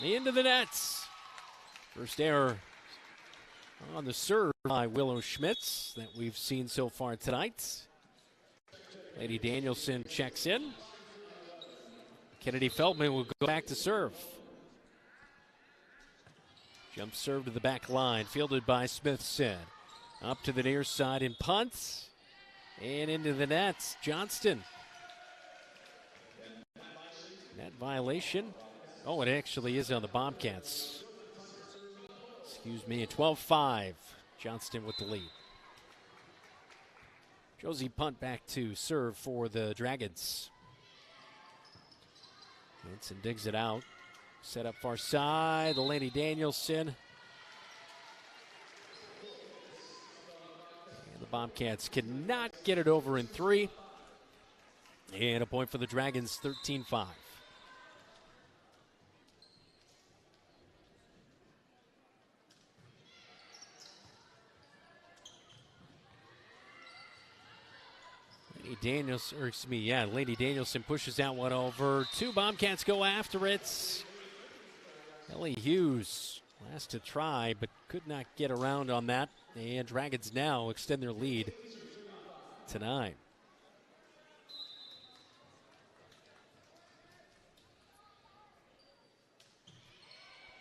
Into the nets. First error on the serve by Willow Schmitz that we've seen so far tonight. Lady Danielson checks in. Kennedy Feldman will go back to serve. Jump serve to the back line, fielded by Smithson. Up to the near side and punts. And into the nets, Johnston. Net violation. Oh, it actually is on the Bobcats. Excuse me, 12-5. Johnston with the lead. Josie Punt back to serve for the Dragons. Henson digs it out. Set up far side, the Lady Danielson. And the Bobcats cannot get it over in 3. And a point for the Dragons, 13-5. Lady Danielson pushes that one over. 2 Bobcats go after it. Ellie Hughes last to try, but could not get around on that. And Dragons now extend their lead to 9.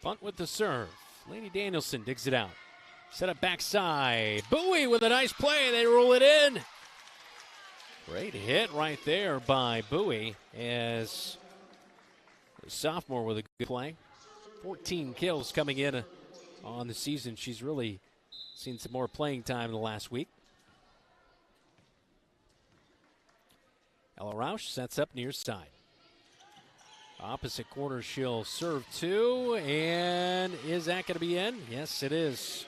Punt with the serve. Lady Danielson digs it out. Set up backside. Bowie with a nice play. They roll it in. Great hit right there by Bowie as a sophomore with a good play. 14 kills coming in on the season. She's really seen some more playing time in the last week. Ella Rausch sets up near side. Opposite corner, she'll serve 2. And is that going to be in? Yes, it is.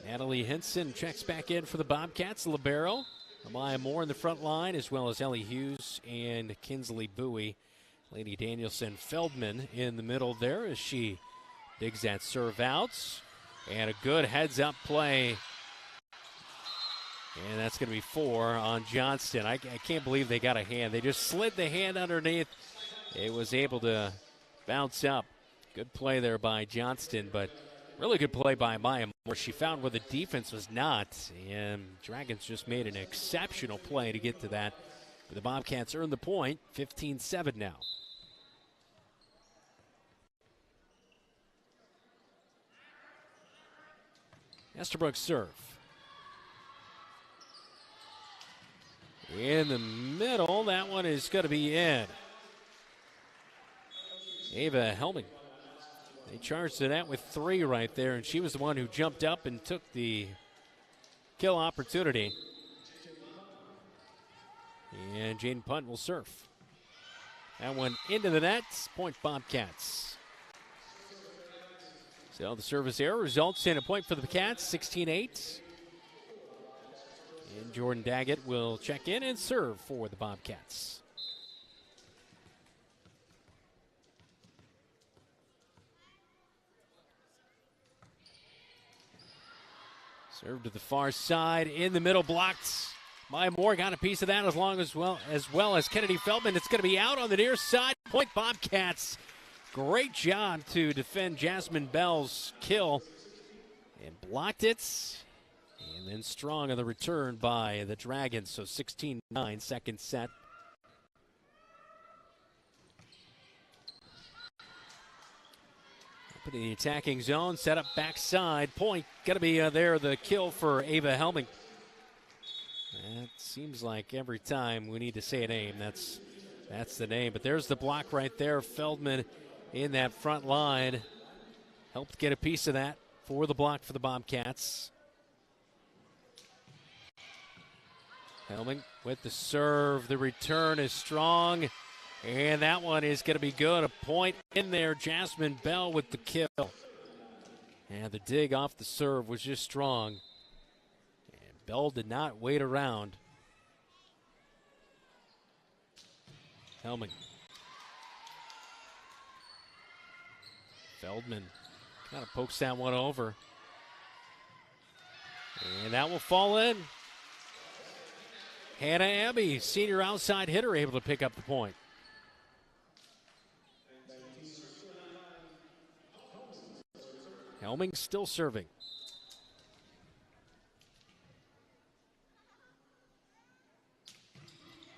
Natalie Henson checks back in for the Bobcats. Libero. Amaya Moore in the front line, as well as Ellie Hughes and Kinsley Bowie. Lady Danielson Feldman in the middle there as she digs that serve out. And a good heads-up play. And that's going to be 4 on Johnston. I can't believe they got a hand. They just slid the hand underneath. It was able to bounce up. Good play there by Johnston, but really good play by Maya Moore. She found where the defense was not, and Dragons just made an exceptional play to get to that. But the Bobcats earned the point, 15-7 now. Estabrook serve. In the middle, that one is going to be in. Ava Helming. They charged to that with 3 right there, and she was the one who jumped up and took the kill opportunity. And Jaden Punt will serve. That one into the net. Point Bobcats. So the service error results in a point for the Cats, 16-8. And Jordan Daggett will check in and serve for the Bobcats. Serve to the far side, in the middle, blocked. Maya Moore got a piece of that as well as Kennedy Feldman. It's going to be out on the near side. Point Bobcats. Great job to defend Jasmine Bell's kill. And blocked it. And then strong on the return by the Dragons. So 16-9, second set. Up in the attacking zone, set up backside. Point, got to be there, the kill for Ava Helming. That seems like every time we need to say a name, that's the name. But there's the block right there. Feldman in that front line. Helped get a piece of that for the block for the Bobcats. Helming with the serve. The return is strong. And that one is going to be good. A point in there. Jasmine Bell with the kill. And the dig off the serve was just strong. And Bell did not wait around. Helming. Feldman kind of pokes that one over. And that will fall in. Hannah Abbey, senior outside hitter, able to pick up the point. Helming still serving.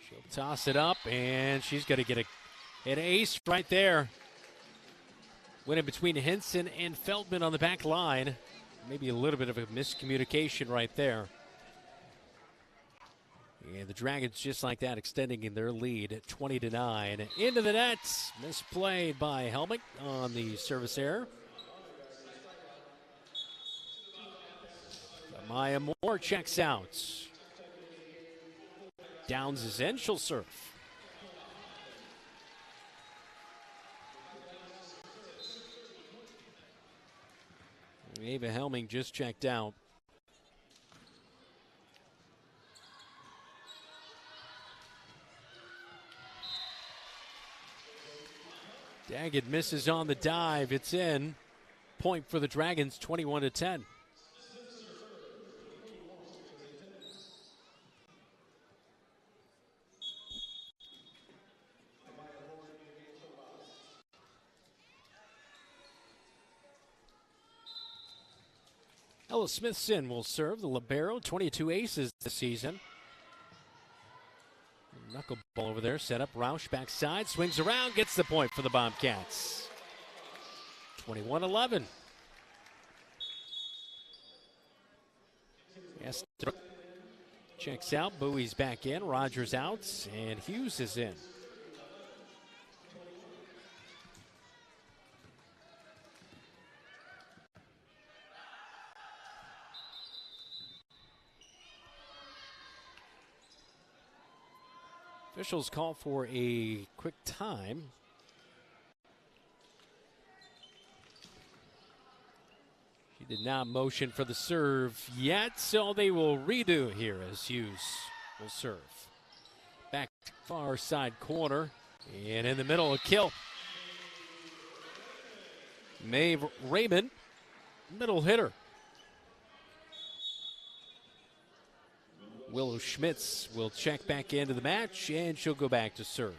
She'll toss it up, and she's going to get an ace right there. Winning between Henson and Feldman on the back line. Maybe a little bit of a miscommunication right there. And the Dragons just like that extending in their lead at 20-9. Into the net. Misplayed by Helming on the service error. Maya Moore checks out. Downs is in. She'll serve. Ava Helming just checked out. Daggett misses on the dive. It's in. Point for the Dragons, 21-10. Ella Smithson will serve, the libero, 22 aces this season. Knuckleball over there, set up. Roush backside, swings around, gets the point for the Bobcats. 21-11. Esther checks out, Bowie's back in, Rogers out, and Hughes is in. Officials call for a quick time. She did not motion for the serve yet, so they will redo here as Hughes will serve. Back far side corner, and in the middle, a kill. Maeve Raymond, middle hitter. Willow Schmitz will check back into the match, and she'll go back to serve.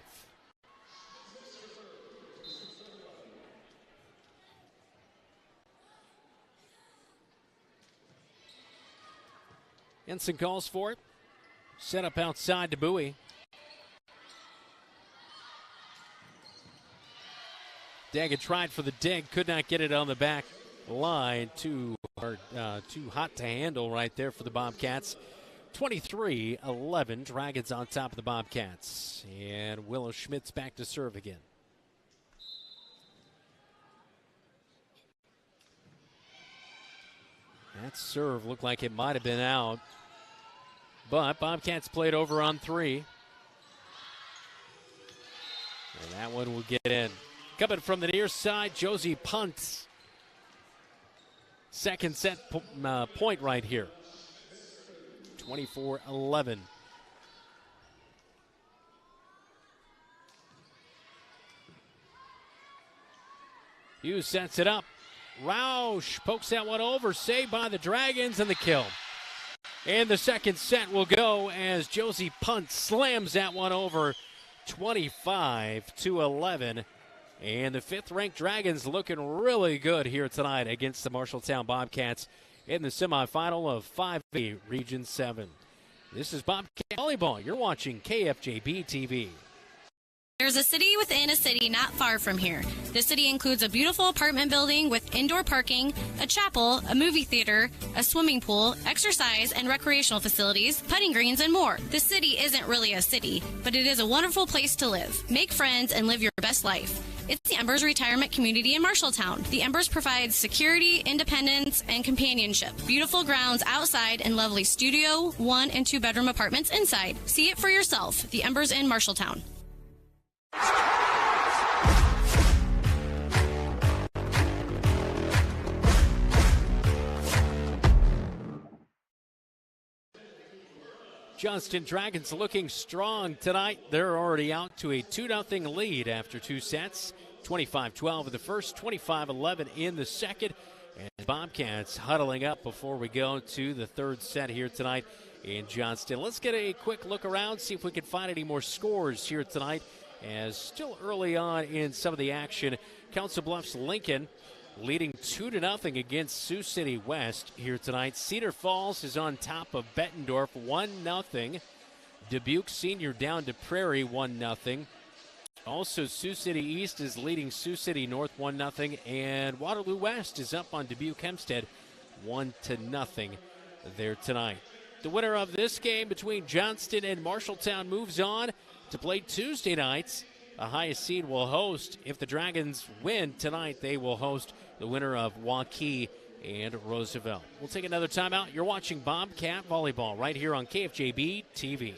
Ensign calls for it. Set up outside to Bowie. Daggett tried for the dig, could not get it on the back line. Too hot to handle right there for the Bobcats. 23-11, Dragons on top of the Bobcats. And Willow Schmitz back to serve again. That serve looked like it might have been out. But Bobcats played over on 3. And that one will get in. Coming from the near side, Josie punts. Second set point right here. 24-11. Hughes sets it up. Roush pokes that one over. Saved by the Dragons and the kill. And the second set will go as Josie Punt slams that one over. 25-11. And the 5th-ranked Dragons looking really good here tonight against the Marshalltown Bobcats in the semifinal of 5A Region 7. This is Bobcat Volleyball. You're watching KFJB-TV. There's a city within a city not far from here. This city includes a beautiful apartment building with indoor parking, a chapel, a movie theater, a swimming pool, exercise and recreational facilities, putting greens, and more. This city isn't really a city, but it is a wonderful place to live. Make friends and live your best life. It's the Embers Retirement Community in Marshalltown. The Embers provides security, independence, and companionship. Beautiful grounds outside and lovely studio, 1- and 2-bedroom apartments inside. See it for yourself. The Embers in Marshalltown. Johnston Dragons looking strong tonight. They're already out to a 2-0 lead after 2 sets. 25-12 in the first, 25-11 in the second. And Bobcats huddling up before we go to the 3rd set here tonight in Johnston. Let's get a quick look around, see if we can find any more scores here tonight. As still early on in some of the action, Council Bluffs Lincoln leading 2-0 against Sioux City West here tonight. Cedar Falls is on top of Bettendorf, 1-0. Dubuque Senior down to Prairie, 1-0. Also, Sioux City East is leading Sioux City North, 1-0. And Waterloo West is up on Dubuque Hempstead, 1-0 there tonight. The winner of this game between Johnston and Marshalltown moves on to play Tuesday nights. The highest seed will host. If the Dragons win tonight, they will host the winner of Waukee and Roosevelt. We'll take another timeout. You're watching Bobcat Volleyball right here on KFJB-TV.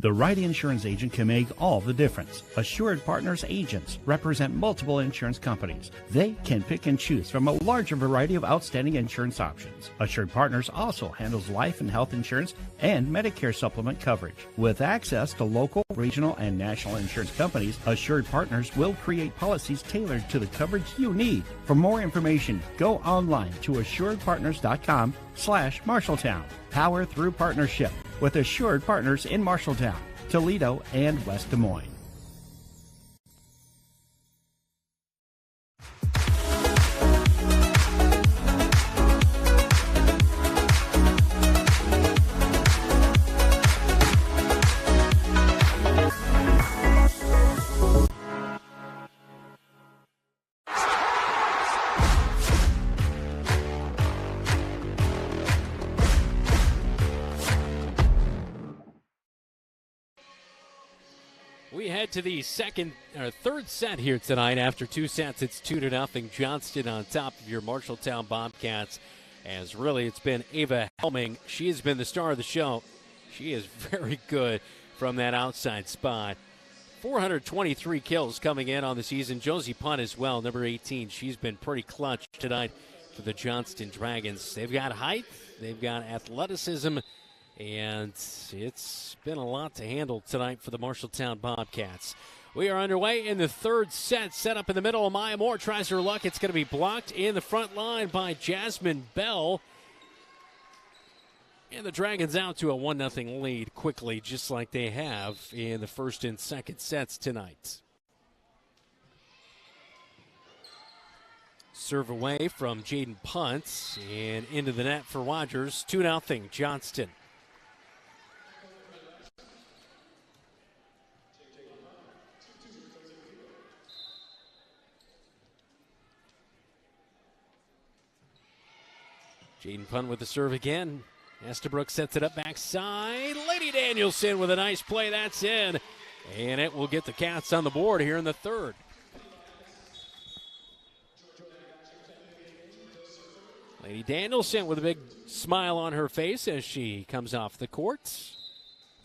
The right insurance agent can make all the difference. Assured Partners agents represent multiple insurance companies. They can pick and choose from a larger variety of outstanding insurance options. Assured Partners also handles life and health insurance and Medicare supplement coverage. With access to local, regional, and national insurance companies, Assured Partners will create policies tailored to the coverage you need. For more information, go online to assuredpartners.com/Marshalltown. Power through partnership with Assured Partners in Marshalltown, Toledo, and West Des Moines. We head to the third set here tonight. After 2 sets, it's 2-0. Johnston on top of your Marshalltown Bobcats. As really, it's been Ava Helming. She has been the star of the show. She is very good from that outside spot. 423 kills coming in on the season. Josie Punt as well, number 18. She's been pretty clutch tonight for the Johnston Dragons. They've got height, they've got athleticism, and it's been a lot to handle tonight for the Marshalltown Bobcats. We are underway in the third set. Set up in the middle. Maya Moore tries her luck. It's going to be blocked in the front line by Jasmine Bell. And the Dragons out to a 1-0 lead quickly, just like they have in the first and second sets tonight. Serve away from Jaden Punt and into the net for Rogers. 2-0 Johnston. Jaden Punt with the serve again. Estabrook sets it up backside. Lady Danielson with a nice play. That's in. And it will get the Cats on the board here in the third. Lady Danielson with a big smile on her face as she comes off the court.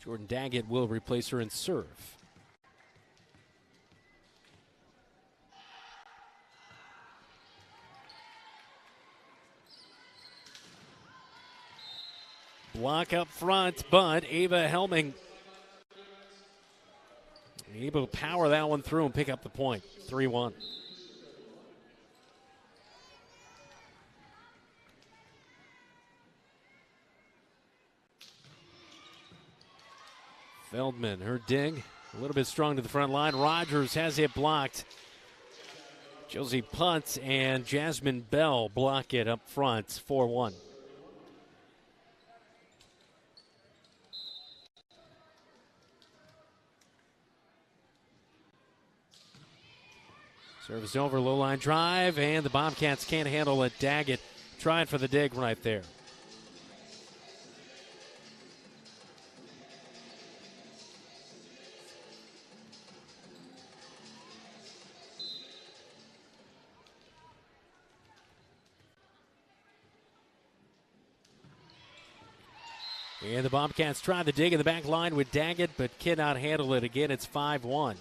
Jordan Daggett will replace her in serve. Block up front, but Ava Helming able to power that one through and pick up the point. 3-1. Feldman, her dig, a little bit strong to the front line. Rogers has it blocked. Josie Punt and Jasmine Bell block it up front. 4-1. Service over, low line drive, and the Bobcats can't handle it. Daggett tried for the dig right there. And the Bobcats try the dig in the back line with Daggett, but cannot handle it again. It's 5-1.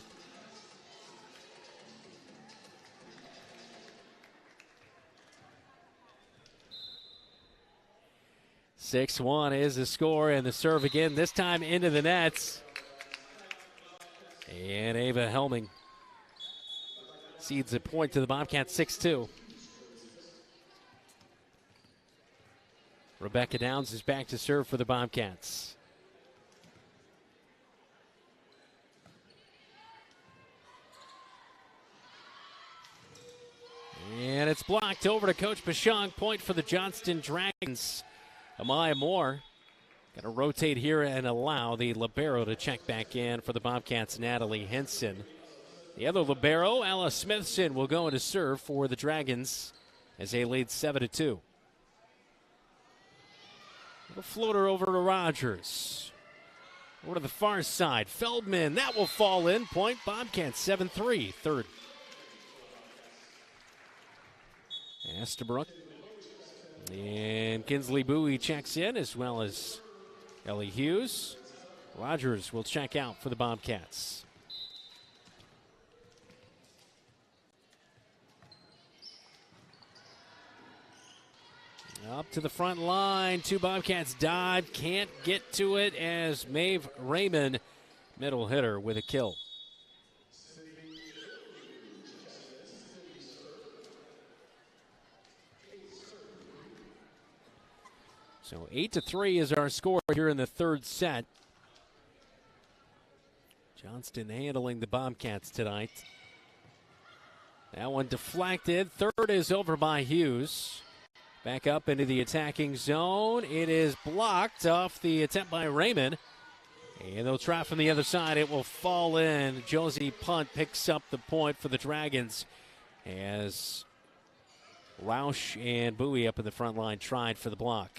6-1 is the score, and the serve again, this time into the nets. And Ava Helming cedes a point to the Bobcats, 6-2. Rebecca Downs is back to serve for the Bobcats. And it's blocked over to Coach Bashong. Point for the Johnston Dragons. Amaya Moore got to rotate here and allow the libero to check back in for the Bobcats, Natalie Henson. The other libero, Alice Smithson, will go into serve for the Dragons as they lead 7-2. Little floater over to Rogers. Over to the far side. Feldman, that will fall in. Point Bobcats, 7-3, third. Estabrook. And Kinsley Bowie checks in, as well as Ellie Hughes. Rogers will check out for the Bobcats. Up to the front line. Two Bobcats dive. Can't get to it as Maeve Raymond, middle hitter, with a kill. So 8-3 is our score here in the third set. Johnston handling the Bobcats tonight. That one deflected. Third is over by Hughes. Back up into the attacking zone. It is blocked off the attempt by Raymond. And they'll try from the other side. It will fall in. Josie Punt picks up the point for the Dragons as Roush and Bowie up in the front line tried for the block.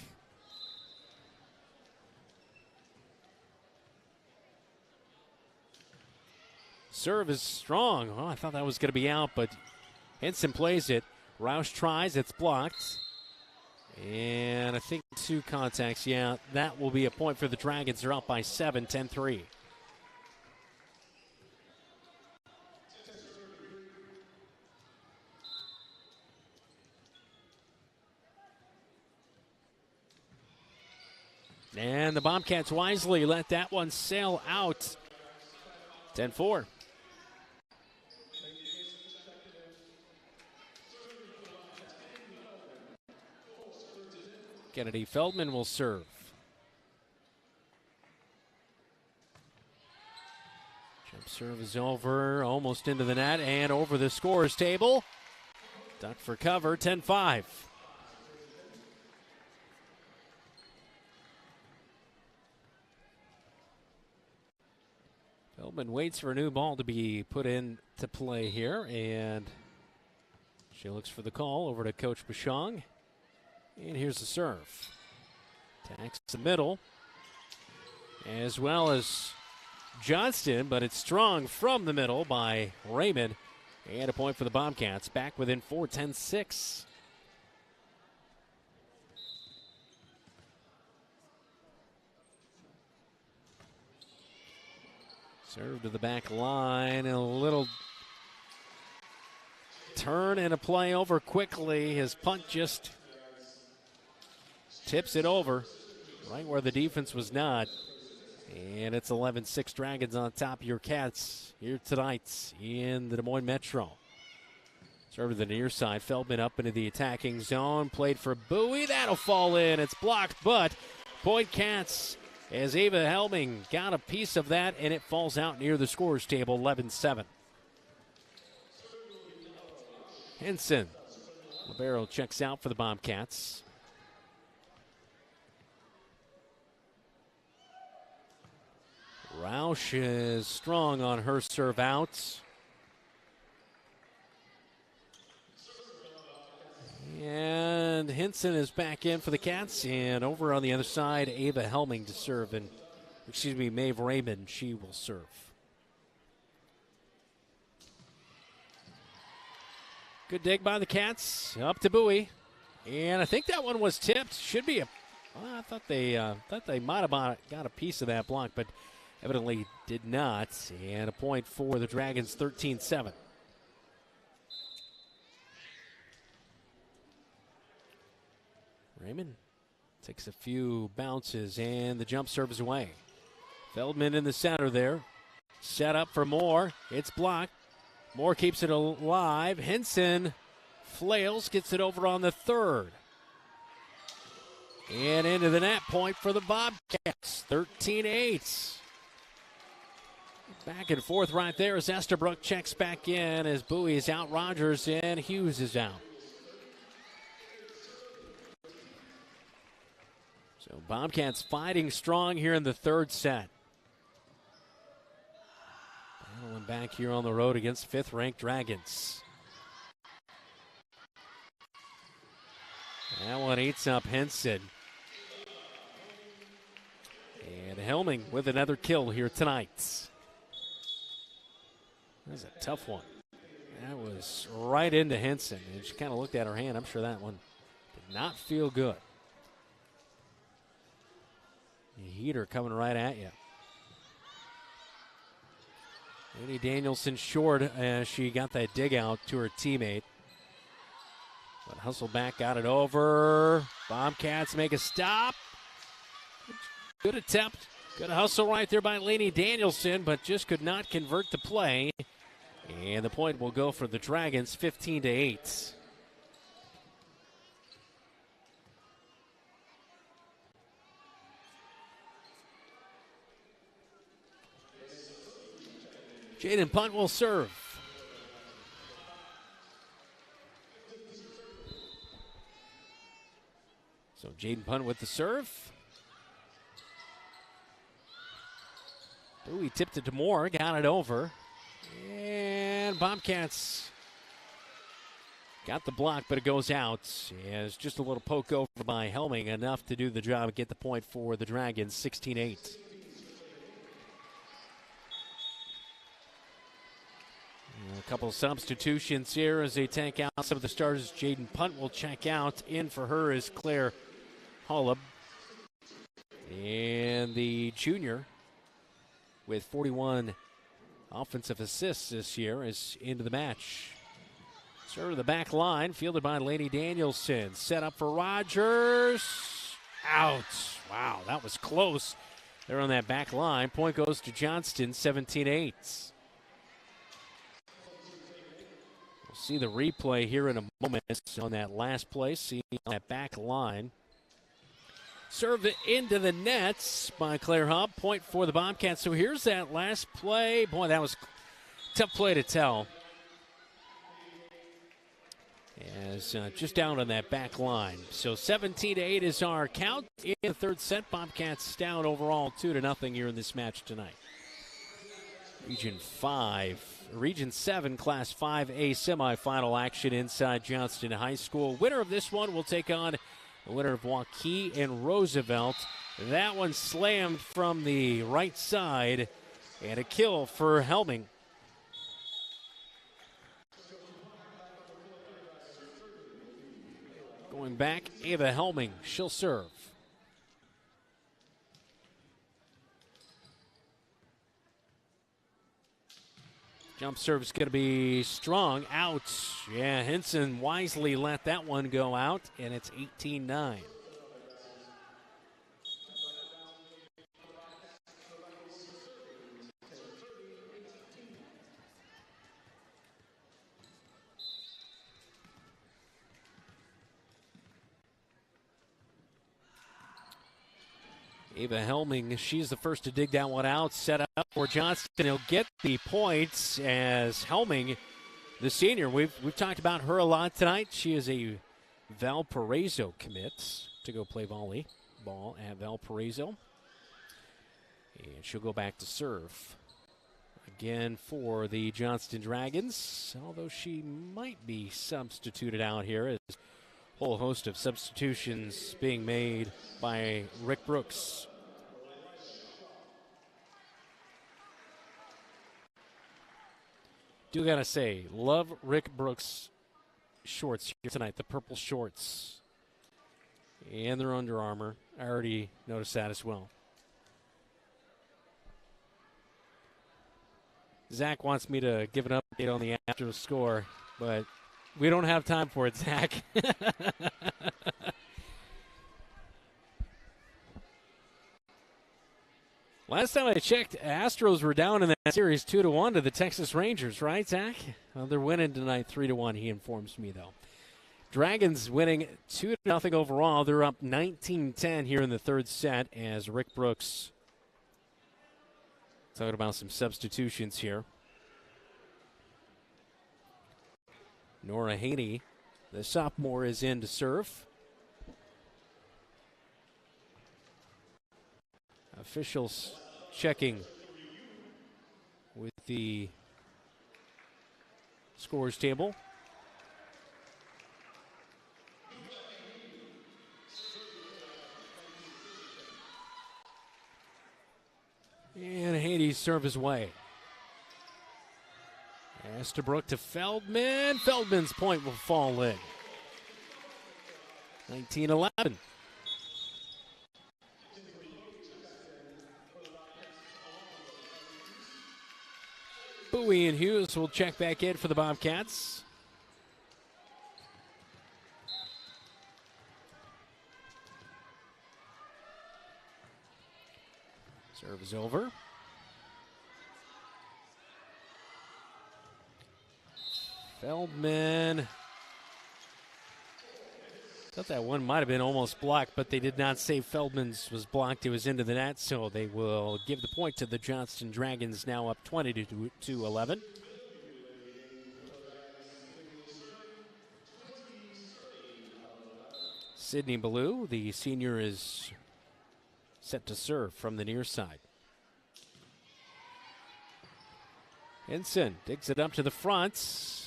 Serve is strong. Oh, I thought that was going to be out, but Henson plays it. Roush tries. It's blocked. And I think 2 contacts. Yeah, that will be a point for the Dragons. They're up by 7, 10-3. And the Bobcats wisely let that one sail out. 10-4. Kennedy Feldman will serve. Jump serve is over, almost into the net and over the scorer's table. Duck for cover, 10-5. Feldman waits for a new ball to be put into play here, and she looks for the call over to Coach Bashong. And here's the serve. Attacks the middle, as well as Johnston, but it's strong from the middle by Raymond. And a point for the Bobcats, back within 4, 10-6. Serve to the back line, a little turn and a play over quickly. His punt just tips it over right where the defense was not. And it's 11-6 Dragons on top of your Cats here tonight in the Des Moines Metro. Serve to the near side. Feldman up into the attacking zone. Played for Bowie. That'll fall in. It's blocked, but point Cats as Ava Helming got a piece of that, and it falls out near the scorer's table, 11-7. Henson. Libero checks out for the Bobcats. Roush is strong on her serve out. And Henson is back in for the Cats. And over on the other side, Ava Helming to serve. And, Maeve Raymond, she will serve. Good dig by the Cats. Up to Bowie. And I think that one was tipped. Should be a... Well, I thought they might have got a piece of that block, but evidently did not. And a point for the Dragons, 13-7. Raymond takes a few bounces, and the jump serve is away. Feldman in the center there. Set up for Moore. It's blocked. Moore keeps it alive. Henson flails, gets it over on the third. And into the net, point for the Bobcats, 13-8. Back and forth right there as Estabrook checks back in as Bowie is out, Rogers, and Hughes is out. So Bobcats fighting strong here in the third set. Battling back here on the road against fifth-ranked Dragons. That one eats up Henson. And Helming with another kill here tonight. That was a tough one. That was right into Henson. And she kind of looked at her hand. I'm sure that one did not feel good. A heater coming right at you. Lady Danielson short as she got that dig out to her teammate. But hustle back, got it over. Bobcats make a stop. Good attempt. Good hustle right there by Lady Danielson, but just could not convert the play. And the point will go for the Dragons, 15-8. Jaden Punt will serve. So Jaden Punt with the serve. Ooh, he tipped it to Moore, got it over. And Bobcats got the block, but it goes out. As just a little poke over by Helming, enough to do the job and get the point for the Dragons, 16-8. A couple of substitutions here as they take out some of the starters. Jaden Punt will check out. In for her is Claire Hollub. And the junior with 41 offensive assists this year is into the match. Serve to the back line, fielded by Lady Danielson. Set up for Rogers. Out. Wow, that was close. They're on that back line. Point goes to Johnston, 17-8. See the replay here in a moment on that last play. See on that back line. Served it into the nets by Claire Hubb. Point for the Bobcats. So here's that last play. Boy, that was a tough play to tell. As just down on that back line. So 17-8 is our count in the third set. Bobcats down overall 2-0 here in this match tonight. Region 7 Class 5A semifinal action inside Johnston High School. Winner of this one will take on the winner of Waukee and Roosevelt. That one slammed from the right side, and a kill for Helming. Going back, Ava Helming, she'll serve. Jump serve is going to be strong. Out. Yeah, Henson wisely let that one go out, and it's 18-9. Ava Helming, she's the first to dig that one out. Set up for Johnston. He'll get the points as Helming, the senior. We've talked about her a lot tonight. She is a Valparaiso commit to go play volleyball at Valparaiso. And she'll go back to serve again for the Johnston Dragons, although she might be substituted out here as a whole host of substitutions being made by Rick Brooks. Do gotta say, love Rick Brooks' shorts here tonight, the purple shorts. And their Under Armour. I already noticed that as well. Zach wants me to give an update on the after score, but we don't have time for it, Zach. Last time I checked, Astros were down in that series 2-1 to the Texas Rangers, right, Zach? Well, they're winning tonight 3-1, he informs me, though. Dragons winning 2-0 overall. They're up 19-10 here in the third set as Rick Brooks talking about some substitutions here. Nora Haney, the sophomore, is in to serve. Officials checking with the scores table. And Haney's serve his way. Estabrook to Feldman. Feldman's point will fall in. 19-11. Bowie and Hughes will check back in for the Bobcats. Serve is over. Feldman. Thought that one might have been almost blocked, but they did not say Feldman's was blocked. It was into the net, so they will give the point to the Johnston Dragons, now up 20 to 11. Sydney Ballou, the senior, is set to serve from the near side. Henson digs it up to the front.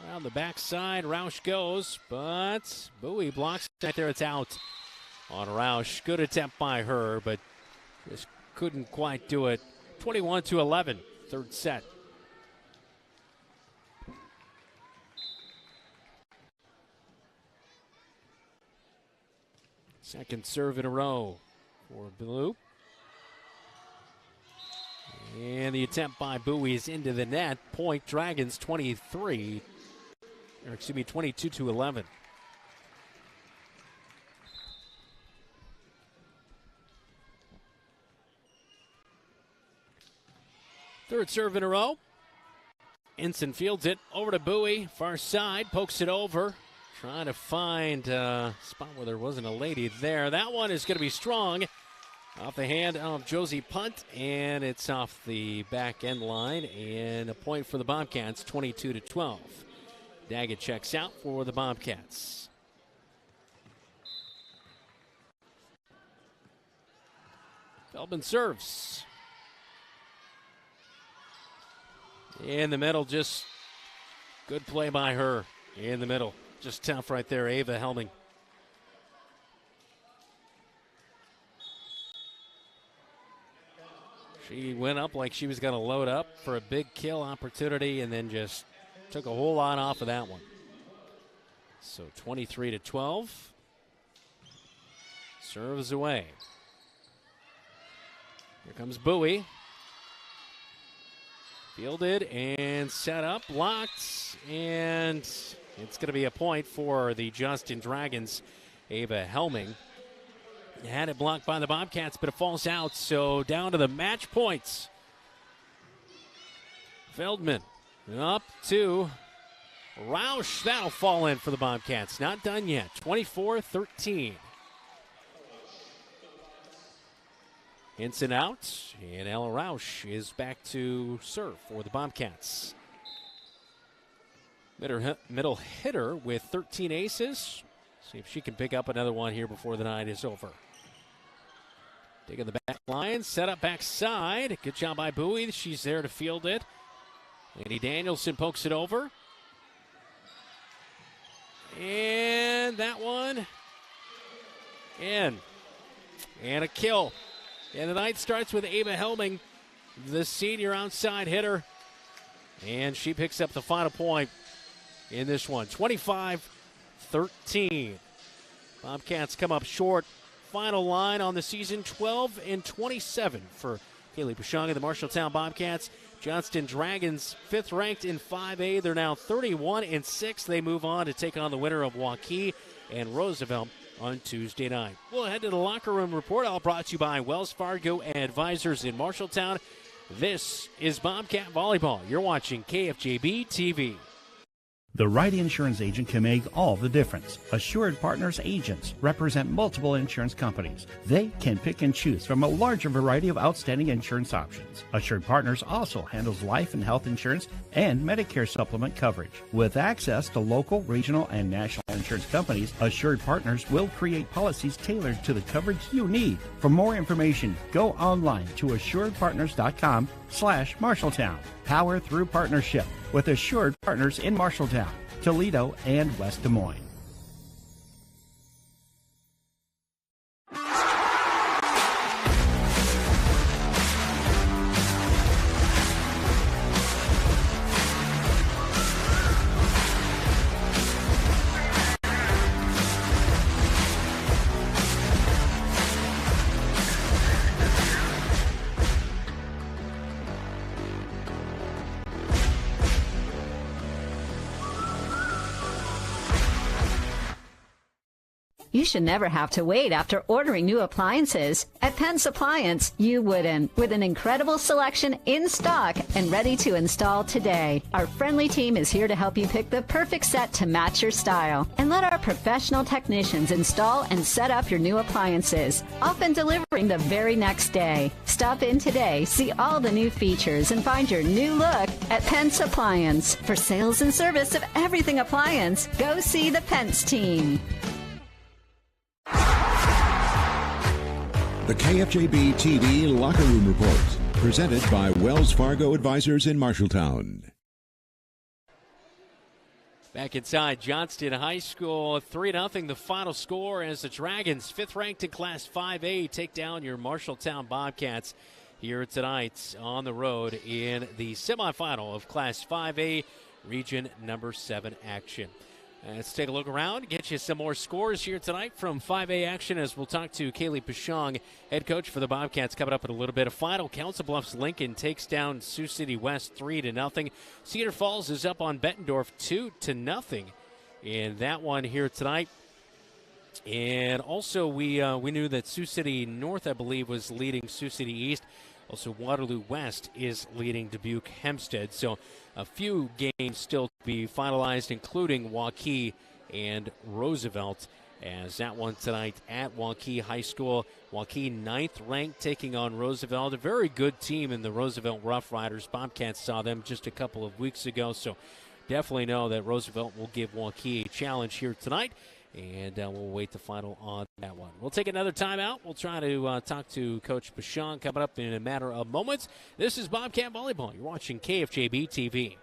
Around the backside, Roush goes, but Bowie blocks it there. It's out on Roush. Good attempt by her, but just couldn't quite do it. 21-11, third set. Second serve in a row for Ballou. And the attempt by Bowie is into the net. Point Dragons 22-11. Third serve in a row. Ensign fields it over to Bowie. Far side, pokes it over. Trying to find a spot where there wasn't a lady there. That one is going to be strong. Off the hand of Josie Punt, and it's off the back end line, and a point for the Bobcats, 22-12. Daggett checks out for the Bobcats. Feldman serves. In the middle, just good play by her. In the middle, just tough right there, Ava Helming. She went up like she was going to load up for a big kill opportunity and then just took a whole lot off of that one. So 23-12. Serves away. Here comes Bowie. Fielded and set up, blocked, and it's going to be a point for the Johnston Dragons. Ava Helming had it blocked by the Bobcats, but it falls out, so down to the match points. Feldman up to Roush. That'll fall in for the Bobcats. Not done yet. 24-13. Henson out, and Ella Roush is back to serve for the Bobcats. Middle hitter with 13 aces. See if she can pick up another one here before the night is over. Digging the back line, set up backside. Good job by Bowie. She's there to field it. Lady Danielson pokes it over. And that one in. And a kill. And the night starts with Ava Helming, the senior outside hitter. And she picks up the final point in this one. 25-13. Bobcats come up short. Final line on the season, 12-27 for Kaylee Pushong and the Marshalltown Bobcats. Johnston Dragons, 5th ranked in 5A. They're now 31-6. They move on to take on the winner of Waukee and Roosevelt on Tuesday night. We'll head to the locker room report, all brought to you by Wells Fargo Advisors in Marshalltown. This is Bobcat Volleyball. You're watching KFJB-TV. The right insurance agent can make all the difference. Assured Partners agents represent multiple insurance companies. They can pick and choose from a larger variety of outstanding insurance options. Assured Partners also handles life and health insurance and Medicare supplement coverage. With access to local, regional, and national insurance companies, Assured Partners will create policies tailored to the coverage you need. For more information, go online to assuredpartners.com/Marshalltown. Power through partnership with Assured Partners in Marshalltown, Toledo, and West Des Moines. You should never have to wait after ordering new appliances. At Penn's Appliance, you wouldn't. With an incredible selection in stock and ready to install today. Our friendly team is here to help you pick the perfect set to match your style. And let our professional technicians install and set up your new appliances, often delivering the very next day. Stop in today, see all the new features, and find your new look at Penn's Appliance. For sales and service of everything appliance, go see the Pence team. The KFJB-TV Locker Room Report, presented by Wells Fargo Advisors in Marshalltown. Back inside Johnston High School, 3-0 the final score as the Dragons, 5th ranked in Class 5A, take down your Marshalltown Bobcats here tonight on the road in the semifinal of Class 5A Region number 7 action. Let's take a look around, get you some more scores here tonight from 5A action as we'll talk to Kaylee Pashong, head coach for the Bobcats, coming up in a little bit. A final, Council Bluffs Lincoln takes down Sioux City West 3-0. Cedar Falls is up on Bettendorf 2-0 in that one here tonight. And also we knew that Sioux City North, I believe, was leading Sioux City East. Also, Waterloo West is leading Dubuque Hempstead. So a few games still to be finalized, including Waukee and Roosevelt, as that one tonight at Waukee High School. Waukee 9th ranked taking on Roosevelt, a very good team in the Roosevelt Rough Riders. Bobcats saw them just a couple of weeks ago, so definitely know that Roosevelt will give Waukee a challenge here tonight. And we'll wait the final on that one. We'll take another timeout. We'll try to talk to Coach Pashong coming up in a matter of moments. This is Bobcat Volleyball. You're watching KFJB-TV.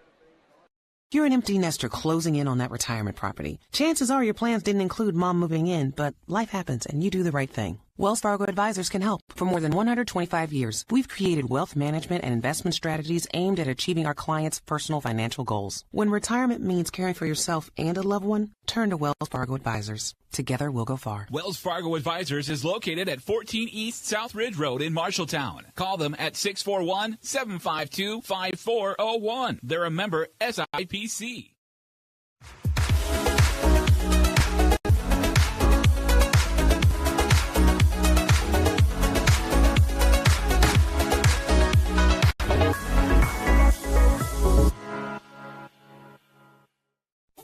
You're an empty nester closing in on that retirement property. Chances are your plans didn't include mom moving in, but life happens and you do the right thing. Wells Fargo Advisors can help. For more than 125 years, we've created wealth management and investment strategies aimed at achieving our clients' personal financial goals. When retirement means caring for yourself and a loved one, turn to Wells Fargo Advisors. Together, we'll go far. Wells Fargo Advisors is located at 14 East South Ridge Road in Marshalltown. Call them at 641-752-5401. They're a member SIPC.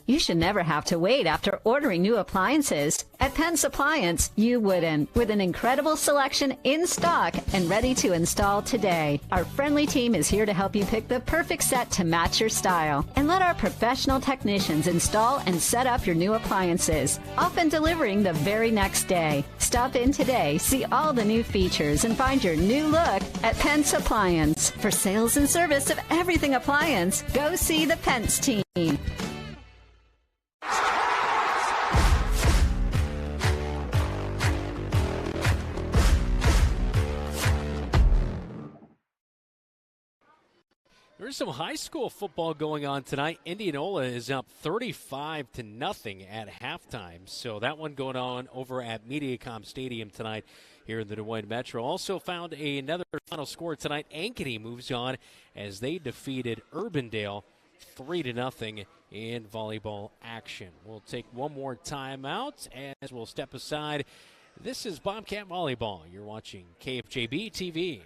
You should never have to wait after ordering new appliances. At Penn's Appliance, you wouldn't. With an incredible selection in stock and ready to install today. Our friendly team is here to help you pick the perfect set to match your style. And let our professional technicians install and set up your new appliances, often delivering the very next day. Stop in today, see all the new features, and find your new look at Penn's Appliance. For sales and service of everything appliance, go see the Pence team. There's some high school football going on tonight. Indianola is up 35-0 at halftime. So that one going on over at MediaCom Stadium tonight here in the Des Moines Metro. Also found another final score tonight. Ankeny moves on as they defeated Urbandale 3-0 in volleyball action. We'll take one more timeout as we'll step aside. This is Bobcat Volleyball. You're watching KFJB-TV.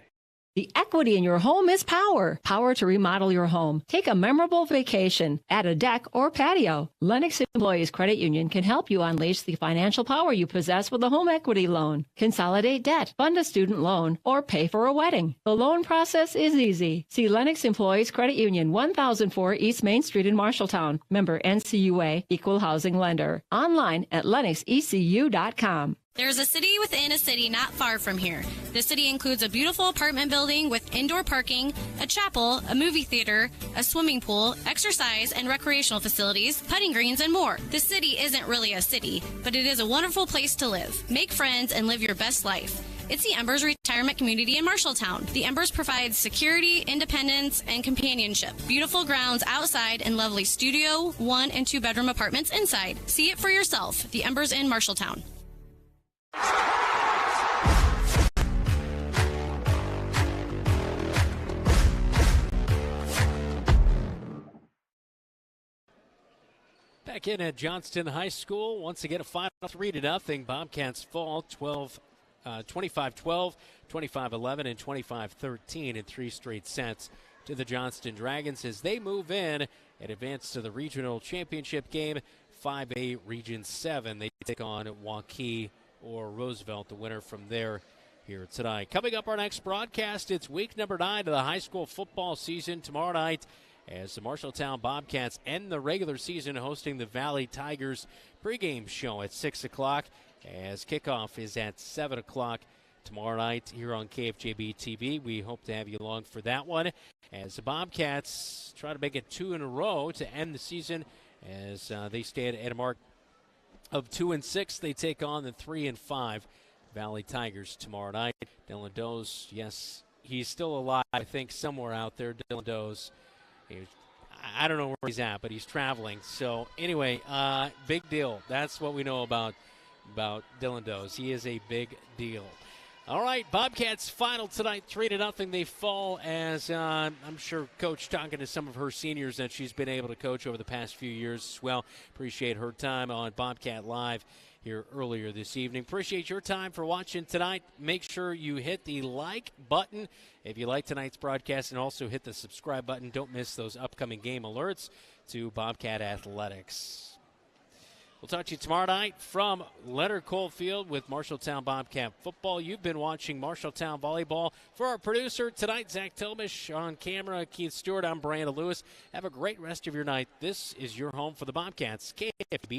The equity in your home is power. Power to remodel your home. Take a memorable vacation. Add a deck or patio. Lennox Employees Credit Union can help you unleash the financial power you possess with a home equity loan. Consolidate debt, fund a student loan, or pay for a wedding. The loan process is easy. See Lennox Employees Credit Union, 1004 East Main Street in Marshalltown. Member NCUA, Equal Housing Lender. Online at lennoxecu.com. There's a city within a city not far from here. The city includes a beautiful apartment building with indoor parking, a chapel, a movie theater, a swimming pool, exercise and recreational facilities, putting greens, and more. The city isn't really a city, but it is a wonderful place to live. Make friends and live your best life. It's the Embers Retirement Community in Marshalltown. The Embers provides security, independence, and companionship. Beautiful grounds outside and lovely studio, 1 and 2 bedroom apartments inside. See it for yourself. The Embers in Marshalltown. Back in at Johnston High School. Once again, a final 3-0. Bobcats fall 25-12, 25-11, and 25-13 in 3 straight sets to the Johnston Dragons as they move in and advance to the regional championship game. 5A Region 7. They take on Waukee or Roosevelt, the winner from there here tonight. Coming up our next broadcast, it's week number 9 of the high school football season. Tomorrow night, as the Marshalltown Bobcats end the regular season hosting the Valley Tigers pregame show at 6 o'clock, as kickoff is at 7 o'clock tomorrow night here on KFJB-TV. We hope to have you along for that one as the Bobcats try to make it 2 in a row to end the season as they stand at a mark of 2-6. They take on the 3-5 Valley Tigers tomorrow night. Dylan Doze, yes, he's still alive, I think, somewhere out there. Dylan Doze. I don't know where he's at, but he's traveling. So anyway, big deal. That's what we know about Dylan Doze. He is a big deal. All right, Bobcats final tonight, 3-0. They fall as I'm sure Coach talking to some of her seniors that she's been able to coach over the past few years as well. Appreciate her time on Bobcat Live here earlier this evening. Appreciate your time for watching tonight. Make sure you hit the like button if you like tonight's broadcast, and also hit the subscribe button. Don't miss those upcoming game alerts to Bobcat Athletics. We'll talk to you tomorrow night from Leonard Coldfield with Marshalltown Bobcat football. You've been watching Marshalltown Volleyball. For our producer tonight, Zach Tilmish, on camera, Keith Stewart, I'm Brandon Lewis. Have a great rest of your night. This is your home for the Bobcats, KFB.